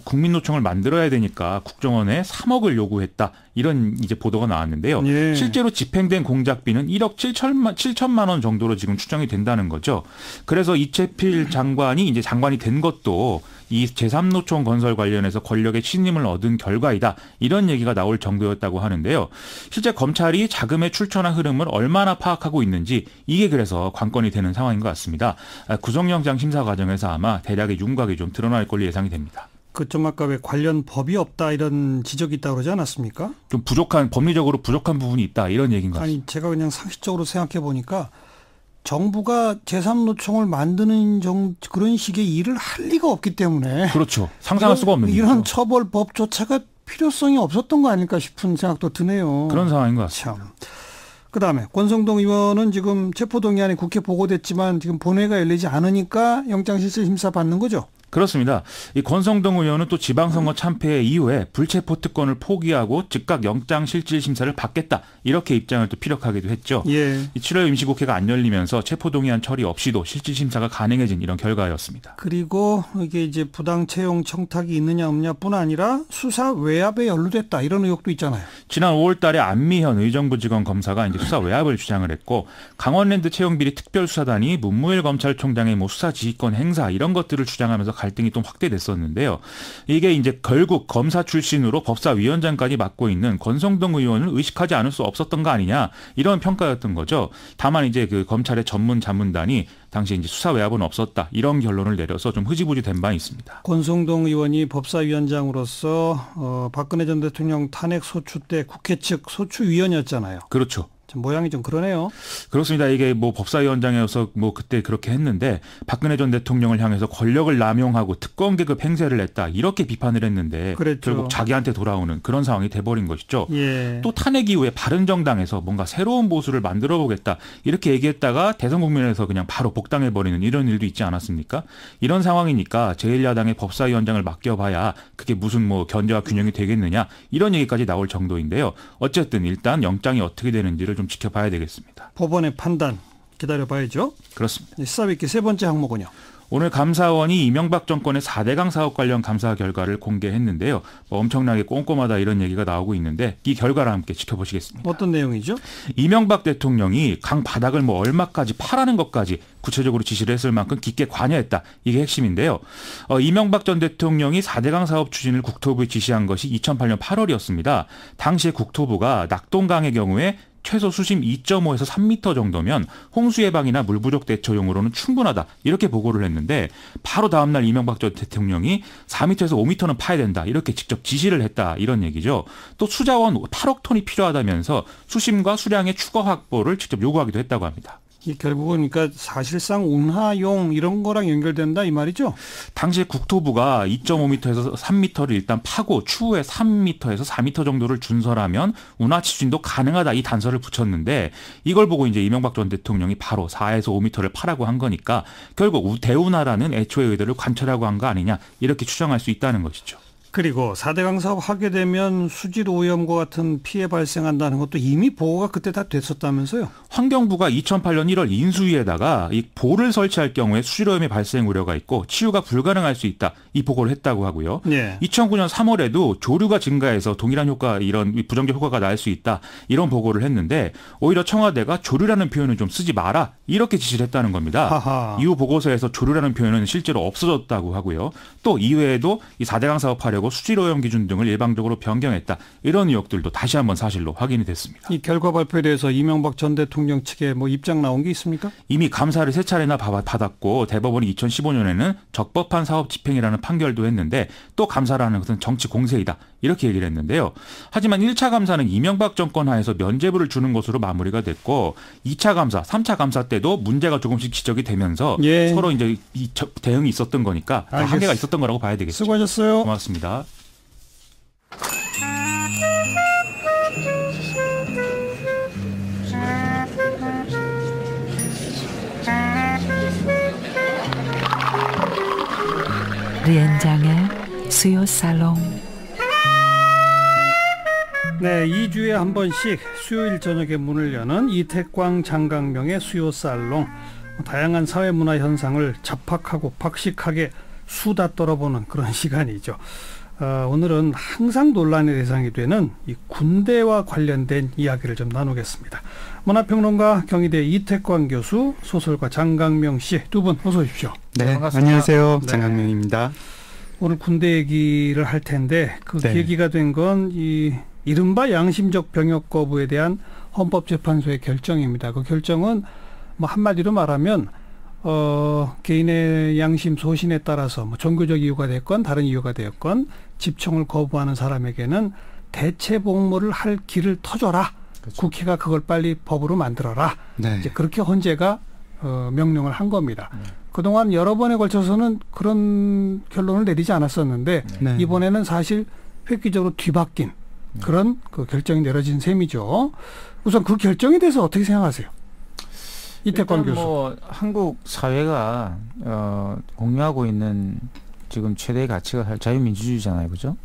S9: 국민노총을 만들어야 되니까 국정원에 3억을 요구했다. 이런 이제 보도가 나왔는데요. 실제로 집행된 공작비는 1억 7천만 원 정도로 지금 추정이 된다는 거죠. 그래서 이채필 장관이 이제 장관이 된 것도 이 제3노총 건설 관련해서 권력의 신임을 얻은 결과이다. 이런 얘기가 나올 정도였다고 하는데요. 실제 검찰이 자금의 출처나 흐름을 얼마나 파악하고 있는지 이게 그래서 관건이 되는 상황인 것 같습니다. 구속영장 심사 과정에서 아마 대략의 윤곽이 좀 드러날 걸로 예상이 됩니다.
S2: 좀 아까 왜 관련 법이 없다 이런 지적이 있다고 그러지 않았습니까?
S9: 좀 법리적으로 부족한 부분이 있다 이런 얘기인 것 같습니다.
S2: 아니 제가 그냥 상식적으로 생각해 보니까 정부가 제3노총을 만드는 그런 식의 일을 할 리가 없기 때문에
S9: 그렇죠. 상상할 수가 없는
S2: 이런
S9: 일이죠.
S2: 처벌법조차가 필요성이 없었던 거 아닐까 싶은 생각도 드네요.
S9: 그런 상황인 것 같습니다.
S2: 참. 그다음에 권성동 의원은 지금 체포동의안이 국회 보고됐지만 지금 본회의가 열리지 않으니까 영장실질심사 받는 거죠?
S9: 그렇습니다. 이 권성동 의원은 또 지방선거 참패 이후에 불체포 특권을 포기하고 즉각 영장실질심사를 받겠다. 이렇게 입장을 또 피력하기도 했죠. 이 7월 임시국회가 안 열리면서 체포동의안 처리 없이도 실질심사가 가능해진 이런 결과였습니다.
S2: 그리고 이게 이제 부당 채용 청탁이 있느냐 없냐뿐 아니라 수사 외압에 연루됐다. 이런 의혹도 있잖아요.
S9: 지난 5월 달에 안미현 의정부지검 검사가 이제 수사 외압을 주장을 했고 강원랜드 채용비리 특별수사단이 문무일 검찰총장의 뭐 수사 지휘권 행사 이런 것들을 주장하면서 갈등이 좀 확대됐었는데요. 이게 이제 결국 검사 출신으로 법사위원장까지 맡고 있는 권성동 의원을 의식하지 않을 수 없었던 거 아니냐 이런 평가였던 거죠. 다만 이제 그 검찰의 전문 자문단이 당시 이제 수사 외압은 없었다 이런 결론을 내려서 좀 흐지부지 된 바 있습니다.
S2: 권성동 의원이 법사위원장으로서 박근혜 전 대통령 탄핵 소추 때 국회 측 소추위원이었잖아요.
S9: 그렇죠.
S2: 모양이 좀 그러네요.
S9: 그렇습니다. 이게 뭐 법사위원장이어서 뭐 그때 그렇게 했는데 박근혜 전 대통령을 향해서 권력을 남용하고 특권 계급 행세를 했다. 이렇게 비판을 했는데 결국 자기한테 돌아오는 그런 상황이 돼버린 것이죠. 또 탄핵 이후에 바른정당에서 뭔가 새로운 보수를 만들어 보겠다. 이렇게 얘기했다가 대선 국면에서 그냥 바로 복당해버리는 이런 일도 있지 않았습니까? 이런 상황이니까 제1야당의 법사위원장을 맡겨봐야 그게 무슨 뭐 견제와 균형이 되겠느냐. 이런 얘기까지 나올 정도인데요. 어쨌든 일단 영장이 어떻게 되는지를 좀 지켜봐야 되겠습니다.
S2: 법원의 판단 기다려봐야죠.
S9: 그렇습니다.
S2: 시사위키 세 번째 항목은요.
S9: 오늘 감사원이 이명박 정권의 4대강 사업 관련 감사 결과를 공개했는데요. 엄청나게 꼼꼼하다 이런 얘기가 나오고 있는데 이 결과를 함께 지켜보시겠습니다.
S2: 어떤 내용이죠?
S9: 이명박 대통령이 강 바닥을 뭐 얼마까지 파라는 것까지 구체적으로 지시를 했을 만큼 깊게 관여했다. 이게 핵심인데요. 이명박 전 대통령이 4대강 사업 추진을 국토부에 지시한 것이 2008년 8월이었습니다. 당시에 국토부가 낙동강의 경우에 최소 수심 2.5에서 3m 정도면 홍수 예방이나 물 부족 대처용으로는 충분하다. 이렇게 보고를 했는데 바로 다음 날 이명박 전 대통령이 4m에서 5m는 파야 된다. 이렇게 직접 지시를 했다. 이런 얘기죠. 또 수자원 8억 톤이 필요하다면서 수심과 수량의 추가 확보를 직접 요구하기도 했다고 합니다.
S2: 이 결국은 그러니까 사실상 운하용 이런 거랑 연결된다 이 말이죠?
S9: 당시에 국토부가 2.5m에서 3m를 일단 파고 추후에 3m에서 4m 정도를 준설하면 운하 추진도 가능하다 이 단서를 붙였는데 이걸 보고 이제 이명박 전 대통령이 바로 4에서 5m를 파라고 한 거니까 결국 대운하라는 애초의 의도를 관철하고 한 거 아니냐 이렇게 추정할 수 있다는 것이죠.
S2: 그리고 4대강 사업 하게 되면 수질 오염과 같은 피해 발생한다는 것도 이미 보고가 그때 다 됐었다면서요?
S9: 환경부가 2008년 1월 인수위에다가 이 보를 설치할 경우에 수질 오염의 발생 우려가 있고 치유가 불가능할 수 있다 이 보고를 했다고 하고요.
S2: 네.
S9: 2009년 3월에도 조류가 증가해서 동일한 효과 이런 부정적 효과가 날 수 있다 이런 보고를 했는데 오히려 청와대가 조류라는 표현을 좀 쓰지 마라 이렇게 지시를 했다는 겁니다.
S2: 하하.
S9: 이후 보고서에서 조류라는 표현은 실제로 없어졌다고 하고요. 또 이외에도 이 4대강 사업하려고 수질 오염 기준 등을 일방적으로 변경했다. 이런 의혹들도 다시 한번 사실로 확인이 됐습니다.
S2: 이 결과 발표에 대해서 이명박 전 대통령 측에 뭐 입장 나온 게 있습니까?
S9: 이미 감사를 3차례나 받았고 대법원이 2015년에는 적법한 사업 집행이라는 판결도 했는데 또 감사라는 것은 정치 공세이다. 이렇게 얘기를 했는데요. 하지만 1차 감사는 이명박 정권 하에서 면죄부를 주는 것으로 마무리가 됐고 2차 감사, 3차 감사 때도 문제가 조금씩 지적이 되면서 서로 이제 대응이 있었던 거니까 한계가 있었던 거라고 봐야 되겠죠.
S2: 수고하셨어요.
S9: 고맙습니다.
S8: 류현장의 수요 살롱.
S2: 네, 2주에 한 번씩 수요일 저녁에 문을 여는 이태광 장강명의 수요살롱. 다양한 사회문화 현상을 잡학하고 박식하게 수다 떨어보는 그런 시간이죠. 오늘은 항상 논란의 대상이 되는 이 군대와 관련된 이야기를 좀 나누겠습니다. 문화평론가 경희대 이태광 교수, 소설가 장강명 씨 두 분 어서 오십시오.
S13: 네, 안녕하세요. 네. 장강명입니다.
S2: 오늘 군대 얘기를 할 텐데 그 계기가 된 건 이 이른바 양심적 병역 거부에 대한 헌법재판소의 결정입니다. 그 결정은 뭐 한마디로 말하면 개인의 양심 소신에 따라서 뭐 종교적 이유가 됐건 다른 이유가 되었건 집총을 거부하는 사람에게는 대체 복무를 할 길을 터줘라. 그렇죠. 국회가 그걸 빨리 법으로 만들어라. 네. 이제 그렇게 헌재가 명령을 한 겁니다. 그동안 여러 번에 걸쳐서는 그런 결론을 내리지 않았었는데 이번에는 사실 획기적으로 뒤바뀐 그런 그 결정이 내려진 셈이죠. 우선 그 결정에 대해서 어떻게 생각하세요? 이태광 교수.
S14: 뭐 한국 사회가 공유하고 있는 지금 최대의 가치가 자유민주주의잖아요, 그죠?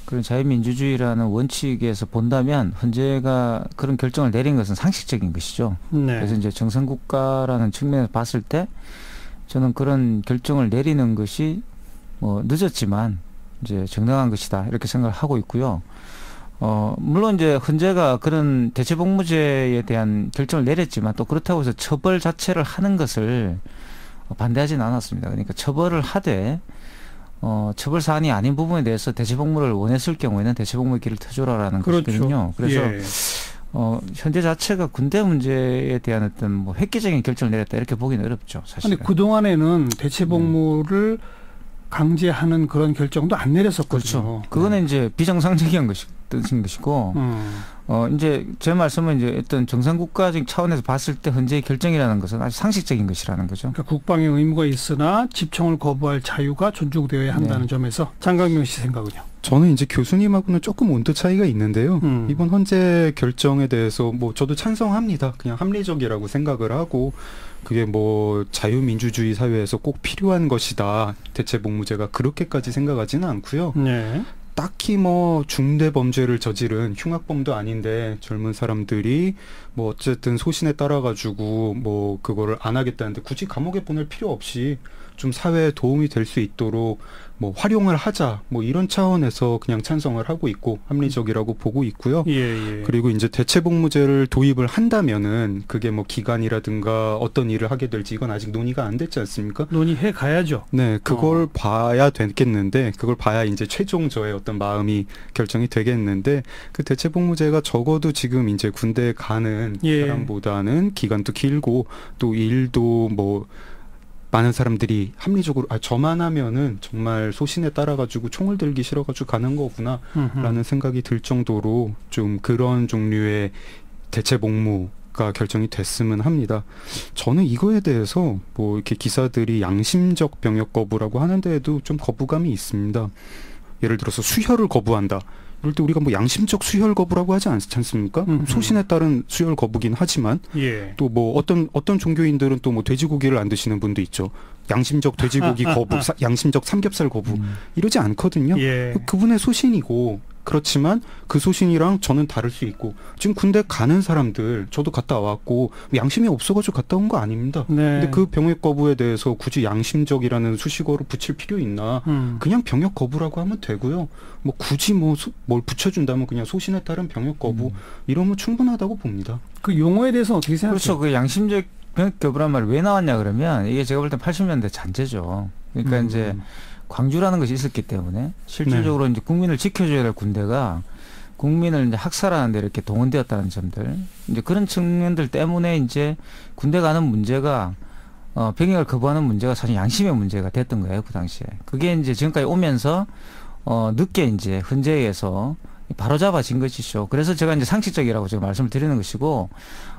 S14: 그런 자유민주주의라는 원칙에서 본다면 헌재가 그런 결정을 내린 것은 상식적인 것이죠. 네. 그래서 이제 정상국가라는 측면에서 봤을 때 저는 그런 결정을 내리는 것이 뭐 늦었지만 이제 정당한 것이다 이렇게 생각을 하고 있고요. 물론 이제 헌재가 그런 대체복무제에 대한 결정을 내렸지만 또 그렇다고 해서 처벌 자체를 하는 것을 반대하지는 않았습니다. 그러니까 처벌을 하되 처벌 사안이 아닌 부분에 대해서 대체복무를 원했을 경우에는 대체복무의 길을 터주라라는 것이거든요. 그래서 현재 자체가 군대 문제에 대한 어떤 뭐 획기적인 결정을 내렸다 이렇게 보기는 어렵죠. 사실.
S2: 아니 그동안에는 대체복무를 강제하는 그런 결정도 안 내렸었거든요.
S14: 그렇죠. 그거는 이제 비정상적인 것이고, 이제 제 말씀은 이제 어떤 정상국가적 차원에서 봤을 때 헌재의 결정이라는 것은 아주 상식적인 것이라는 거죠.
S2: 그러니까 국방의 의무가 있으나 집총을 거부할 자유가 존중되어야 한다는 점에서 장강명 씨 생각은요?
S13: 저는 이제 교수님하고는 조금 온도 차이가 있는데요. 이번 헌재 결정에 대해서 뭐 저도 찬성합니다. 그냥 합리적이라고 생각을 하고 그게 뭐 자유민주주의 사회에서 꼭 필요한 것이다. 대체복무제가 그렇게까지 생각하지는 않고요. 네. 딱히 뭐 중대 범죄를 저지른 흉악범도 아닌데 젊은 사람들이 뭐 어쨌든 소신에 따라 가지고 뭐 그거를 안 하겠다는데 굳이 감옥에 보낼 필요 없이 좀 사회에 도움이 될 수 있도록 뭐 활용을 하자 뭐 이런 차원에서 그냥 찬성을 하고 있고 합리적이라고 보고 있고요. 그리고 이제 대체복무제를 도입을 한다면은 그게 뭐 기간이라든가 어떤 일을 하게 될지 이건 아직 논의가 안 됐지 않습니까?
S2: 논의해 가야죠.
S13: 네, 그걸 봐야 되겠는데 그걸 봐야 이제 최종 저의 어떤 마음이 결정이 되겠는데 그 대체복무제가 적어도 지금 이제 군대에 가는 사람보다는 기간도 길고 또 일도 뭐 많은 사람들이 합리적으로 저만 하면은 정말 소신에 따라 가지고 총을 들기 싫어 가지고 가는 거구나라는 생각이 들 정도로 좀 그런 종류의 대체복무 가 결정이 됐으면 합니다. 저는 이거에 대해서 뭐 이렇게 기사들이 양심적 병역 거부라고 하는데에도 좀 거부감이 있습니다. 예를 들어서 수혈을 거부한다. 이럴 때 우리가 뭐 양심적 수혈 거부라고 하지 않습니까? 소신에 따른 수혈 거부긴 하지만
S2: 예.
S13: 또 뭐 어떤 종교인들은 또 뭐 돼지고기를 안 드시는 분도 있죠. 양심적 돼지고기 거부, 양심적 삼겹살 거부 이러지 않거든요.
S2: 예.
S13: 그분의 소신이고 그렇지만 그 소신이랑 저는 다를 수 있고 지금 군대 가는 사람들 저도 갔다 왔고 양심이 없어가지고 갔다 온 거 아닙니다.
S2: 네.
S13: 근데 그 병역 거부에 대해서 굳이 양심적이라는 수식어로 붙일 필요 있나? 그냥 병역 거부라고 하면 되고요. 뭐 굳이 뭘 붙여준다면 그냥 소신에 따른 병역 거부 이러면 충분하다고 봅니다.
S2: 그 용어에 대해서 어떻게 생각하세요?
S14: 그렇죠. 그 양심적 병역 거부란 말이 왜 나왔냐 그러면 이게 제가 볼 때 80년대 잔재죠. 그러니까 이제 광주라는 것이 있었기 때문에 실질적으로 이제 국민을 지켜줘야 될 군대가 국민을 이제 학살하는 데 이렇게 동원되었다는 점들, 이제 그런 측면들 때문에 이제 군대 가는 문제가 병역을 거부하는 문제가 사실 양심의 문제가 됐던 거예요, 그 당시에. 그게 이제 지금까지 오면서 늦게 이제 헌재에서 바로잡아진 것이죠. 그래서 제가 이제 상식적이라고 제가 말씀을 드리는 것이고,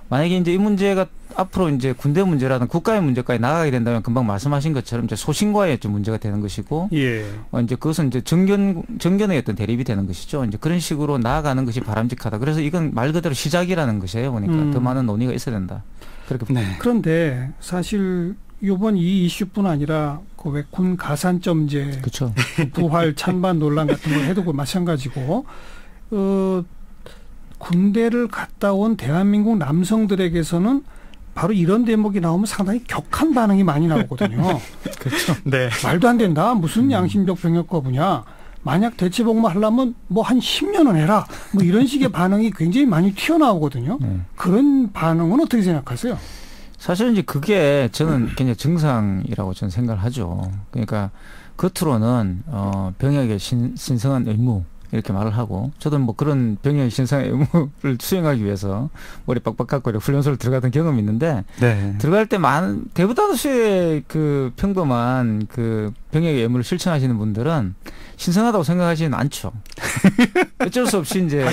S14: 만약에 이제 이 문제가 앞으로 이제 군대 문제라든 국가의 문제까지 나가게 된다면 금방 말씀하신 것처럼 이제 소신과의 좀 문제가 되는 것이고,
S2: 예.
S14: 이제 그것은 이제 정견의 어떤 대립이 되는 것이죠. 이제 그런 식으로 나아가는 것이 바람직하다. 그래서 이건 말 그대로 시작이라는 것이에요. 보니까 더 많은 논의가 있어야 된다. 그렇게 봅니다.
S2: 그런데 사실 이번 이 이슈뿐 아니라 그 왜 군 가산점제,
S14: 그렇죠.
S2: 부활 찬반 논란 같은 걸 해도 마찬가지고. 군대를 갔다 온 대한민국 남성들에게서는 바로 이런 대목이 나오면 상당히 격한 반응이 많이 나오거든요.
S13: 그렇죠. 네.
S2: 말도 안 된다. 무슨 양심적 병역 거부냐. 만약 대체 복무 하려면 뭐 한 10년은 해라. 뭐 이런 식의 반응이 굉장히 많이 튀어나오거든요. 그런 반응은 어떻게 생각하세요?
S14: 사실 이제 그게 저는 굉장히 정상이라고 저는 생각을 하죠. 그러니까 겉으로는 병역의 신성한 의무 이렇게 말을 하고, 저도 뭐 그런 병역의 신성한 의무를 수행하기 위해서 머리 빡빡 깎고 훈련소를 들어갔던 경험이 있는데,
S13: 네.
S14: 들어갈 때 대부다수의 그 평범한 그 병역의 의무를 실천하시는 분들은 신성하다고 생각하지는 않죠. 어쩔 수 없이 이제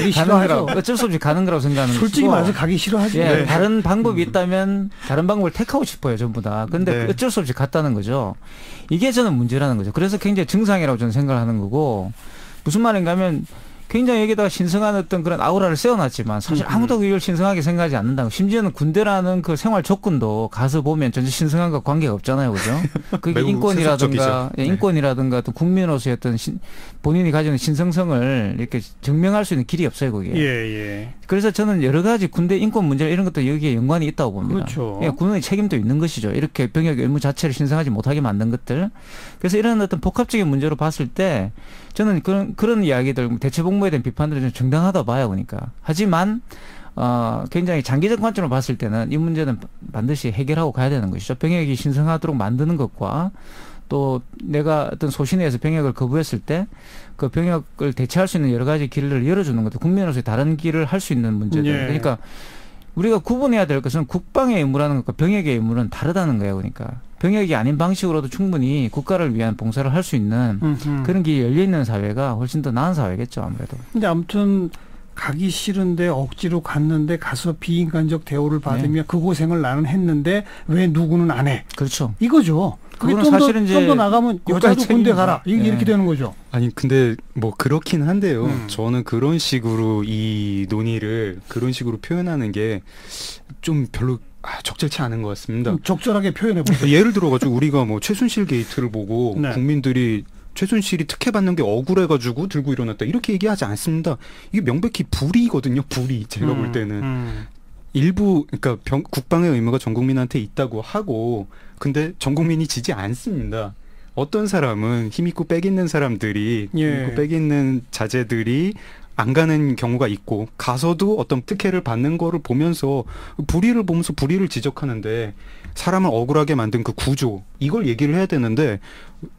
S14: 어쩔 수 없이 가는 거라고 생각하는 것이고,
S2: 솔직히 말해서 가기 싫어하죠.
S14: 예,
S2: 네.
S14: 다른 방법이 있다면 다른 방법을 택하고 싶어요, 전부 다. 근데
S13: 네.
S14: 어쩔 수 없이 갔다는 거죠. 이게 저는 문제라는 거죠. 그래서 굉장히 정상이라고 저는 생각을 하는 거고, 무슨 말인가 하면 굉장히 여기다가 신성한 어떤 그런 아우라를 세워놨지만 사실 아무도 이걸 신성하게 생각하지 않는다고. 심지어는 군대라는 그 생활 조건도 가서 보면 전혀 신성한과 관계가 없잖아요. 그죠? 그게 인권이라든가,
S13: 네.
S14: 인권이라든가 또 국민으로서의 어떤 본인이 가지는 신성성을 이렇게 증명할 수 있는 길이 없어요, 그게.
S2: 예.
S14: 그래서 저는 여러 가지 군대 인권 문제 이런 것도 여기에 연관이 있다고 봅니다.
S2: 그렇죠.
S14: 예, 군의 책임도 있는 것이죠. 이렇게 병역 의무 자체를 신성하지 못하게 만든 것들. 그래서 이런 어떤 복합적인 문제로 봤을 때 저는 그런 이야기들, 대체 복무에 대한 비판들은 좀 정당하다 봐요, 그러니까. 하지만 굉장히 장기적 관점으로 봤을 때는 이 문제는 반드시 해결하고 가야 되는 것이죠. 병역이 신성하도록 만드는 것과 또 내가 어떤 소신에 의해서 병역을 거부했을 때 그 병역을 대체할 수 있는 여러 가지 길을 열어주는 것도 국민으로서의 다른 길을 할 수 있는 문제들.
S2: 예.
S14: 그러니까 우리가 구분해야 될 것은 국방의 의무라는 것과 병역의 의무는 다르다는 거예요. 그러니까 병역이 아닌 방식으로도 충분히 국가를 위한 봉사를 할 수 있는 그런 길이 열려있는 사회가 훨씬 더 나은 사회겠죠, 아무래도.
S2: 근데 아무튼 가기 싫은데 억지로 갔는데 가서 비인간적 대우를 받으며 그 고생을 나는 했는데 왜 누구는 안 해?
S14: 그렇죠.
S2: 이거죠. 그게
S14: 그거는 사실은
S2: 좀 더 나가면 여자도 군대 가라. 이렇게 되는 거죠.
S13: 아니 근데 뭐 그렇긴 한데요. 저는 그런 식으로 이 논의를 그런 식으로 표현하는 게 좀 별로 적절치 않은 것 같습니다.
S2: 적절하게 표현해 보세요.
S13: 예를 들어가지고 우리가 뭐 최순실 게이트를 보고
S2: 네.
S13: 국민들이 최순실이 특혜받는 게 억울해가지고 들고 일어났다 이렇게 얘기하지 않습니다. 이게 명백히 불이거든요. 불이 제가 볼 때는. 일부 그러니까 국방의 의무가 전 국민한테 있다고 하고 근데 전 국민이 지지 않습니다. 어떤 사람은 힘있고 빽 있는 사람들이 힘있고 빽 있는 자제들이 안 가는 경우가 있고 가서도 어떤 특혜를 받는 거를 보면서 불의를 보면서 불의를 지적하는데 사람을 억울하게 만든 그 구조 이걸 얘기를 해야 되는데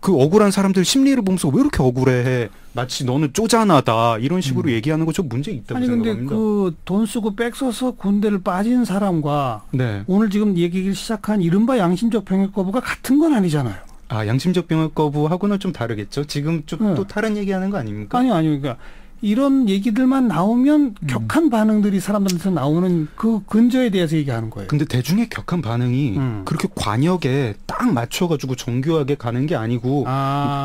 S13: 그 억울한 사람들 심리를 보면서 왜 이렇게 억울해 마치 너는 쪼잔하다 이런 식으로 얘기하는 거 좀 문제 있다고 생각합니다.
S2: 아니 근데 그 돈 쓰고 백 써서 군대를 빠진 사람과
S13: 네.
S2: 오늘 지금 얘기를 시작한 이른바 양심적 병역 거부가 같은 건 아니잖아요.
S13: 아 양심적 병역 거부하고는 좀 다르겠죠. 지금 좀 또 다른 얘기하는 거 아닙니까?
S2: 아니요. 그러니까 이런 얘기들만 나오면 격한 반응들이 사람들한테 나오는 그 근저에 대해서 얘기하는 거예요.
S13: 근데 대중의 격한 반응이 그렇게 관역에 딱 맞춰가지고 정교하게 가는 게 아니고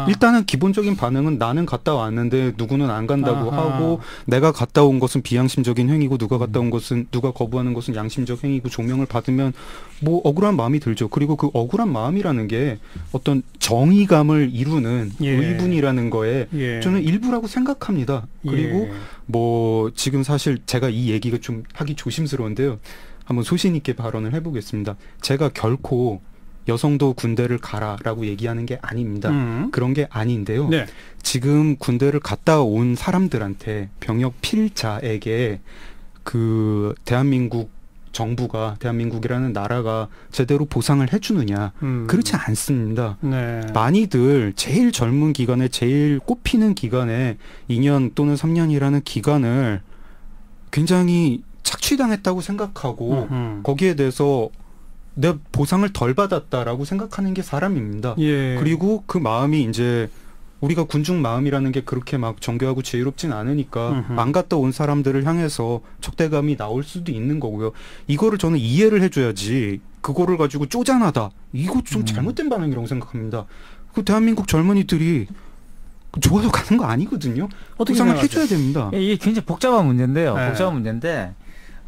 S13: 일단은 기본적인 반응은 나는 갔다 왔는데 누구는 안 간다고 하고 내가 갔다 온 것은 비양심적인 행위고 누가 갔다 온 것은 누가 거부하는 것은 양심적 행위고 조명을 받으면 뭐 억울한 마음이 들죠. 그리고 그 억울한 마음이라는 게 어떤 정의감을 이루는 의분이라는 거에 저는 일부라고 생각합니다. 그리고 뭐 지금 사실 제가 이 얘기가 좀 하기 조심스러운데요. 한번 소신 있게 발언을 해보겠습니다. 제가 결코 여성도 군대를 가라라고 얘기하는 게 아닙니다. 그런 게 아닌데요. 네. 지금 군대를 갔다 온 사람들한테 병역 필자에게 그 대한민국 정부가 대한민국이라는 나라가 제대로 보상을 해주느냐 그렇지 않습니다. 네. 많이들 제일 젊은 기간에 제일 꼽히는 기간에 2년 또는 3년이라는 기간을 굉장히 착취당했다고 생각하고 거기에 대해서 내 보상을 덜 받았다라고 생각하는 게 사람입니다. 그리고 그 마음이 이제 우리가 군중 마음이라는 게 그렇게 막 정교하고 지혜롭진 않으니까 안 갔다 온 사람들을 향해서 적대감이 나올 수도 있는 거고요. 이거를 저는 이해를 해줘야지 그거를 가지고 쪼잔하다. 이거 좀 잘못된 반응이라고 생각합니다. 그 대한민국 젊은이들이 좋아서 가는 거 아니거든요. 보상을 해줘야 됩니다.
S14: 이게 굉장히 복잡한 문제인데요. 복잡한 문제인데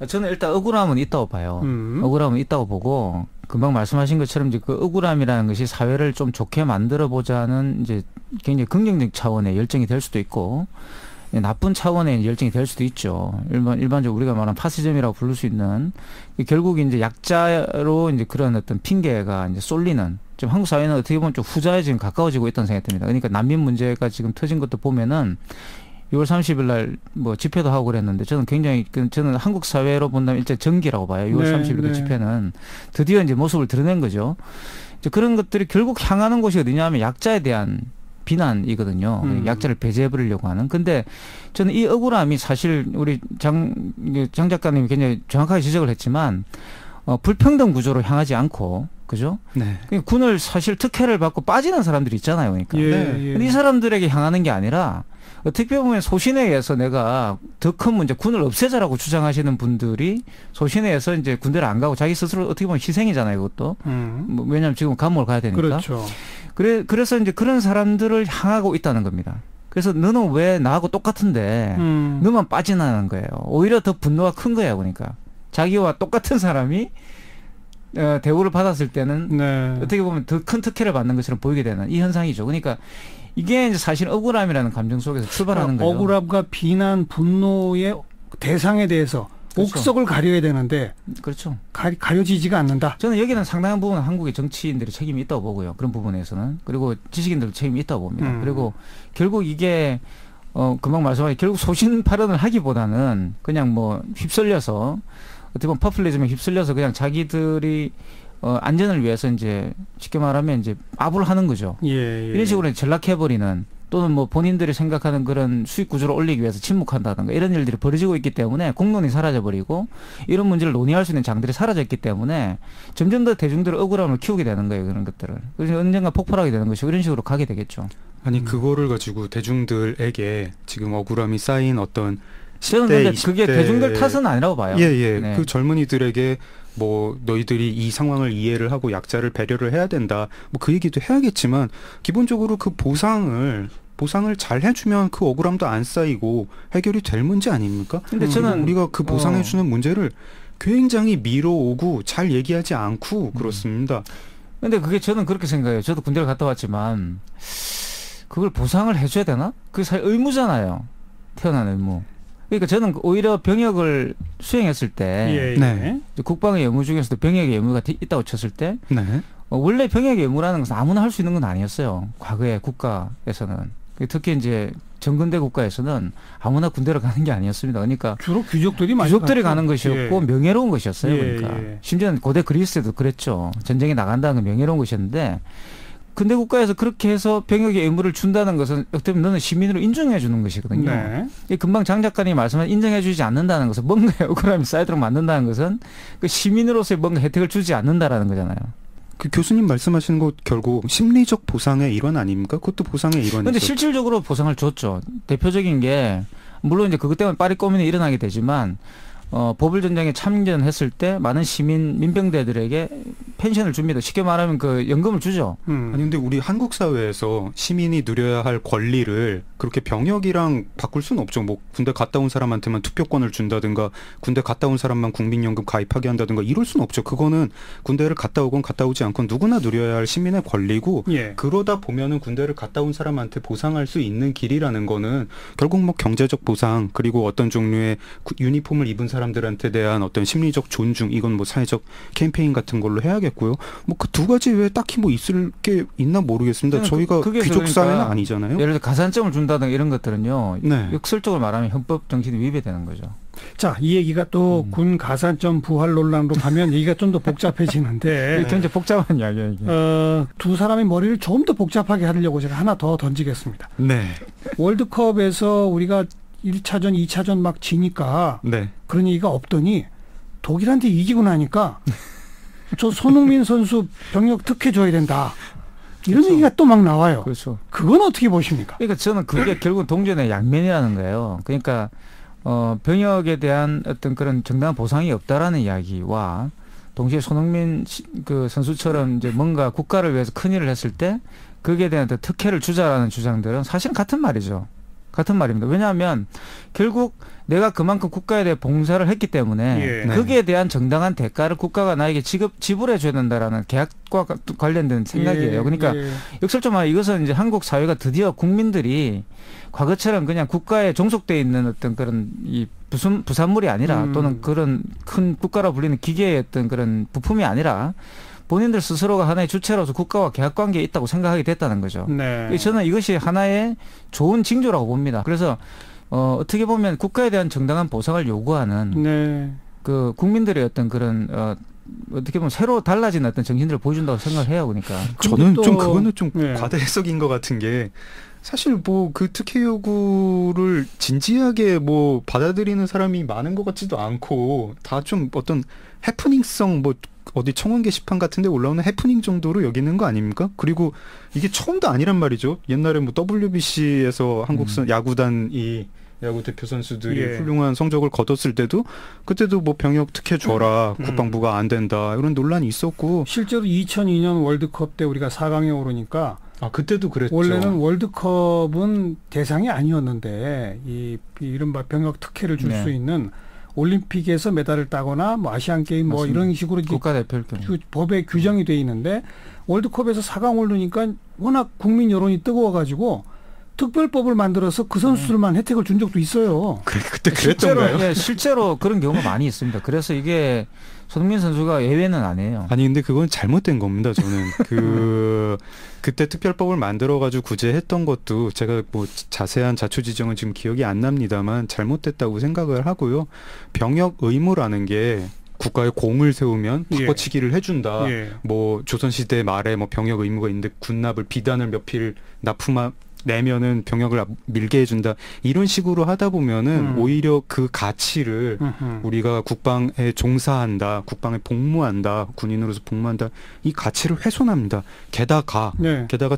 S14: 저는 일단 억울함은 있다고 봐요. 억울함은 있다고 보고 금방 말씀하신 것처럼 이제 그 억울함이라는 것이 사회를 좀 좋게 만들어 보자는 이제 굉장히 긍정적 차원의 열정이 될 수도 있고 나쁜 차원의 열정이 될 수도 있죠. 일반적으로 우리가 말하는 파시즘이라고 부를 수 있는 결국 이제 약자로 이제 그런 어떤 핑계가 이제 쏠리는 지금 한국 사회는 어떻게 보면 좀 후자에 지금 가까워지고 있다는 생각이 듭니다. 그러니까 난민 문제가 지금 터진 것도 보면은 6월 30일 날 뭐 집회도 하고 그랬는데 저는 굉장히 저는 한국 사회로 본다면 일제 정기라고 봐요. 6월 30일 그 집회는 드디어 이제 모습을 드러낸 거죠. 이제 그런 것들이 결국 향하는 곳이 어디냐 하면 약자에 대한 비난이거든요. 약자를 배제해버리려고 하는. 근데 저는 이 억울함이 사실 우리 장 작가님이 굉장히 정확하게 지적을 했지만 불평등 구조로 향하지 않고 그죠? 네. 군을 사실 특혜를 받고 빠지는 사람들이 있잖아요. 그러니까. 근데 이 사람들에게 향하는 게 아니라 어떻게 보면 소신에 의해서 내가 더 큰 문제, 군을 없애자라고 주장하시는 분들이 소신에 의해서 이제 군대를 안 가고 자기 스스로 어떻게 보면 희생이잖아요, 그것도. 뭐 왜냐하면 지금 감옥을 가야 되니까.
S2: 그렇죠.
S14: 그래서 이제 그런 사람들을 향하고 있다는 겁니다. 그래서 너는 왜 나하고 똑같은데 너만 빠지나는 거예요. 오히려 더 분노가 큰 거예요, 그러니까. 자기와 똑같은 사람이 대우를 받았을 때는 어떻게 보면 더 큰 특혜를 받는 것처럼 보이게 되는 이 현상이죠. 그러니까 이게 이제 사실 억울함이라는 감정 속에서 출발하는 거예요.
S2: 억울함과 비난, 분노의 대상에 대해서 그렇죠. 옥석을 가려야 되는데
S14: 그렇죠.
S2: 가려지지가 않는다.
S14: 저는 여기는 상당한 부분 한국의 정치인들의 책임이 있다고 보고요. 그런 부분에서는. 그리고 지식인들도 책임이 있다고 봅니다. 그리고 결국 이게 금방 말씀하신 결국 소신 발언을 하기보다는 그냥 뭐 휩쓸려서 어떻게 보면 퍼플리즘에 휩쓸려서 그냥 자기들이 안전을 위해서 이제 쉽게 말하면 이제 압을 하는 거죠. 이런 식으로 전락해버리는 또는 뭐 본인들이 생각하는 그런 수익 구조를 올리기 위해서 침묵한다든가 이런 일들이 벌어지고 있기 때문에 공론이 사라져버리고 이런 문제를 논의할 수 있는 장들이 사라졌기 때문에 점점 더 대중들의 억울함을 키우게 되는 거예요. 그런 것들을. 그래서 언젠가 폭발하게 되는 것이고 이런 식으로 가게 되겠죠.
S13: 아니 그거를 가지고 대중들에게 지금 억울함이 쌓인 어떤
S14: 저는 근데 그게 대중들 탓은 아니라고 봐요.
S13: 네. 그 젊은이들에게 뭐 너희들이 이 상황을 이해를 하고 약자를 배려를 해야 된다. 뭐 그 얘기도 해야겠지만 기본적으로 그 보상을 잘 해주면 그 억울함도 안 쌓이고 해결이 될 문제 아닙니까? 근데 저는 우리가 그 보상해주는 문제를 굉장히 미뤄오고 잘 얘기하지 않고 그렇습니다.
S14: 근데 그게 저는 그렇게 생각해요. 저도 군대를 갔다 왔지만 그걸 보상을 해줘야 되나? 그게 사실 의무잖아요. 태어난 의무. 그러니까 저는 오히려 병역을 수행했을 때 국방의 의무 중에서도 병역의 의무가 있다고 쳤을 때 원래 병역의 의무라는 것은 아무나 할 수 있는 건 아니었어요. 과거의 국가에서는. 특히 이제 정근대 국가에서는 아무나 군대를 가는 게 아니었습니다. 그러니까
S2: 주로 귀족들이
S14: 가는 것이었고 명예로운 것이었어요. 그러니까 심지어는 고대 그리스에도 그랬죠. 전쟁에 나간다는 건 명예로운 것이었는데 근대 국가에서 그렇게 해서 병역의 의무를 준다는 것은 어떻게 보면 너는 시민으로 인정해 주는 것이거든요. 금방 장 작가님이 말씀한 인정해 주지 않는다는 것은 뭔가의 억울함이 쌓이도록 만든다는 것은 그 시민으로서의 뭔가 혜택을 주지 않는다라는 거잖아요.
S13: 그 교수님 말씀하시는 것 결국 심리적 보상의 일환 아닙니까? 그것도 보상의 일환이죠.
S14: 그런데 실질적으로 보상을 줬죠. 대표적인 게 물론 이제 그것 때문에 파리 꼬민이 일어나게 되지만 보불 전쟁에 참전했을 때 많은 민병대들에게 펜션을 줍니다. 쉽게 말하면 그 연금을 주죠.
S13: 아니 근데 우리 한국 사회에서 시민이 누려야 할 권리를 그렇게 병역이랑 바꿀 수는 없죠. 뭐 군대 갔다 온 사람한테만 투표권을 준다든가 군대 갔다 온 사람만 국민연금 가입하게 한다든가 이럴 수는 없죠. 그거는 군대를 갔다 오건 갔다 오지 않건 누구나 누려야 할 시민의 권리고 그러다 보면은 군대를 갔다 온 사람한테 보상할 수 있는 길이라는 거는 결국 뭐 경제적 보상 그리고 어떤 종류의 유니폼을 입은 사람들한테 대한 어떤 심리적 존중 이건 뭐 사회적 캠페인 같은 걸로 해야겠고요. 뭐 그 두 가지 외에 딱히 뭐 있을 게 있나 모르겠습니다. 저희가 귀족 사회는 아니잖아요.
S14: 예를 들어 가산점을 준다든가 이런 것들은요.
S2: 네.
S14: 역설적으로 말하면 헌법 정신이 위배되는 거죠.
S2: 자, 이 얘기가 또 군 가산점 부활 논란으로 가면 얘기가 좀 더 복잡해지는데
S14: 굉장히 복잡한 이야기예요. 이게.
S2: 두 사람의 머리를 좀 더 복잡하게 하려고 제가 하나 더 던지겠습니다.
S13: 네.
S2: 월드컵에서 우리가 1차전, 2차전 막 지니까
S13: 네.
S2: 그런 얘기가 없더니 독일한테 이기고 나니까 저 손흥민 선수 병역 특혜 줘야 된다. 이런
S14: 그렇죠.
S2: 얘기가 또 막 나와요.
S14: 그렇죠.
S2: 그건 어떻게 보십니까?
S14: 그러니까 저는 그게 결국 동전의 양면이라는 거예요. 그러니까 병역에 대한 어떤 그런 정당한 보상이 없다라는 이야기와 동시에 손흥민 그 선수처럼 이제 뭔가 국가를 위해서 큰일을 했을 때 거기에 대한 특혜를 주자라는 주장들은 사실은 같은 말이죠. 같은 말입니다. 왜냐하면 결국 내가 그만큼 국가에 대해 봉사를 했기 때문에 거기에 대한 정당한 대가를 국가가 나에게 지불해 줘야 된다라는 계약과 관련된 생각이에요. 그러니까 역설적으로 말하면 이것은 이제 한국 사회가 드디어 국민들이 과거처럼 그냥 국가에 종속돼 있는 어떤 그런 이 부산물이 아니라 또는 그런 큰 국가라 불리는 기계의 어떤 그런 부품이 아니라 본인들 스스로가 하나의 주체로서 국가와 계약관계에 있다고 생각하게 됐다는 거죠.
S2: 네.
S14: 저는 이것이 하나의 좋은 징조라고 봅니다. 그래서 어떻게 보면 국가에 대한 정당한 보상을 요구하는 그 국민들의 어떤 그런 어떻게 보면 새로 달라진 어떤 정신들을 보여준다고 생각해요. 그러니까
S13: 저는 좀 그거는 좀 과대 해석인 것 같은 게 사실 뭐 그 특혜 요구를 진지하게 뭐 받아들이는 사람이 많은 것 같지도 않고 다 좀 어떤 해프닝성 뭐 어디 청원 게시판 같은 데 올라오는 해프닝 정도로 여기는 거 아닙니까? 그리고 이게 처음도 아니란 말이죠. 옛날에 뭐 WBC에서 한국 야구단이 야구 대표 선수들이 훌륭한 성적을 거뒀을 때도 그때도 뭐 병역 특혜 줘라 국방부가 안 된다 이런 논란이 있었고
S2: 실제로 2002년 월드컵 때 우리가 4강에 오르니까
S13: 그때도 그랬죠.
S2: 원래는 월드컵은 대상이 아니었는데 이 이른바 병역 특혜를 줄 수 있는 올림픽에서 메달을 따거나 뭐 아시안 게임 뭐 이런 식으로
S14: 국가대표일 경우
S2: 법에 규정이 돼 있는데 월드컵에서 4강 오르니까 워낙 국민 여론이 뜨거워가지고 특별법을 만들어서 그 선수들만 혜택을 준 적도 있어요.
S13: 그때 그랬던가요?
S14: 실제로 그런 경우가 많이 있습니다. 그래서 이게 손흥민 선수가 예외는 아니에요.
S13: 아니 근데 그건 잘못된 겁니다. 저는 그때 특별법을 만들어가지고 구제했던 것도 제가 뭐 자세한 자초지정은 지금 기억이 안 납니다만 잘못됐다고 생각을 하고요. 병역 의무라는 게 국가에 공을 세우면 바꿔치기를 해준다. 뭐 조선시대 말에 뭐 병역 의무가 있는데 군납을 비단을 몇 필 내면은 병역을 밀게 해준다. 이런 식으로 하다 보면은 오히려 그 가치를 우리가 국방에 종사한다, 국방에 복무한다, 군인으로서 복무한다. 이 가치를 훼손합니다. 게다가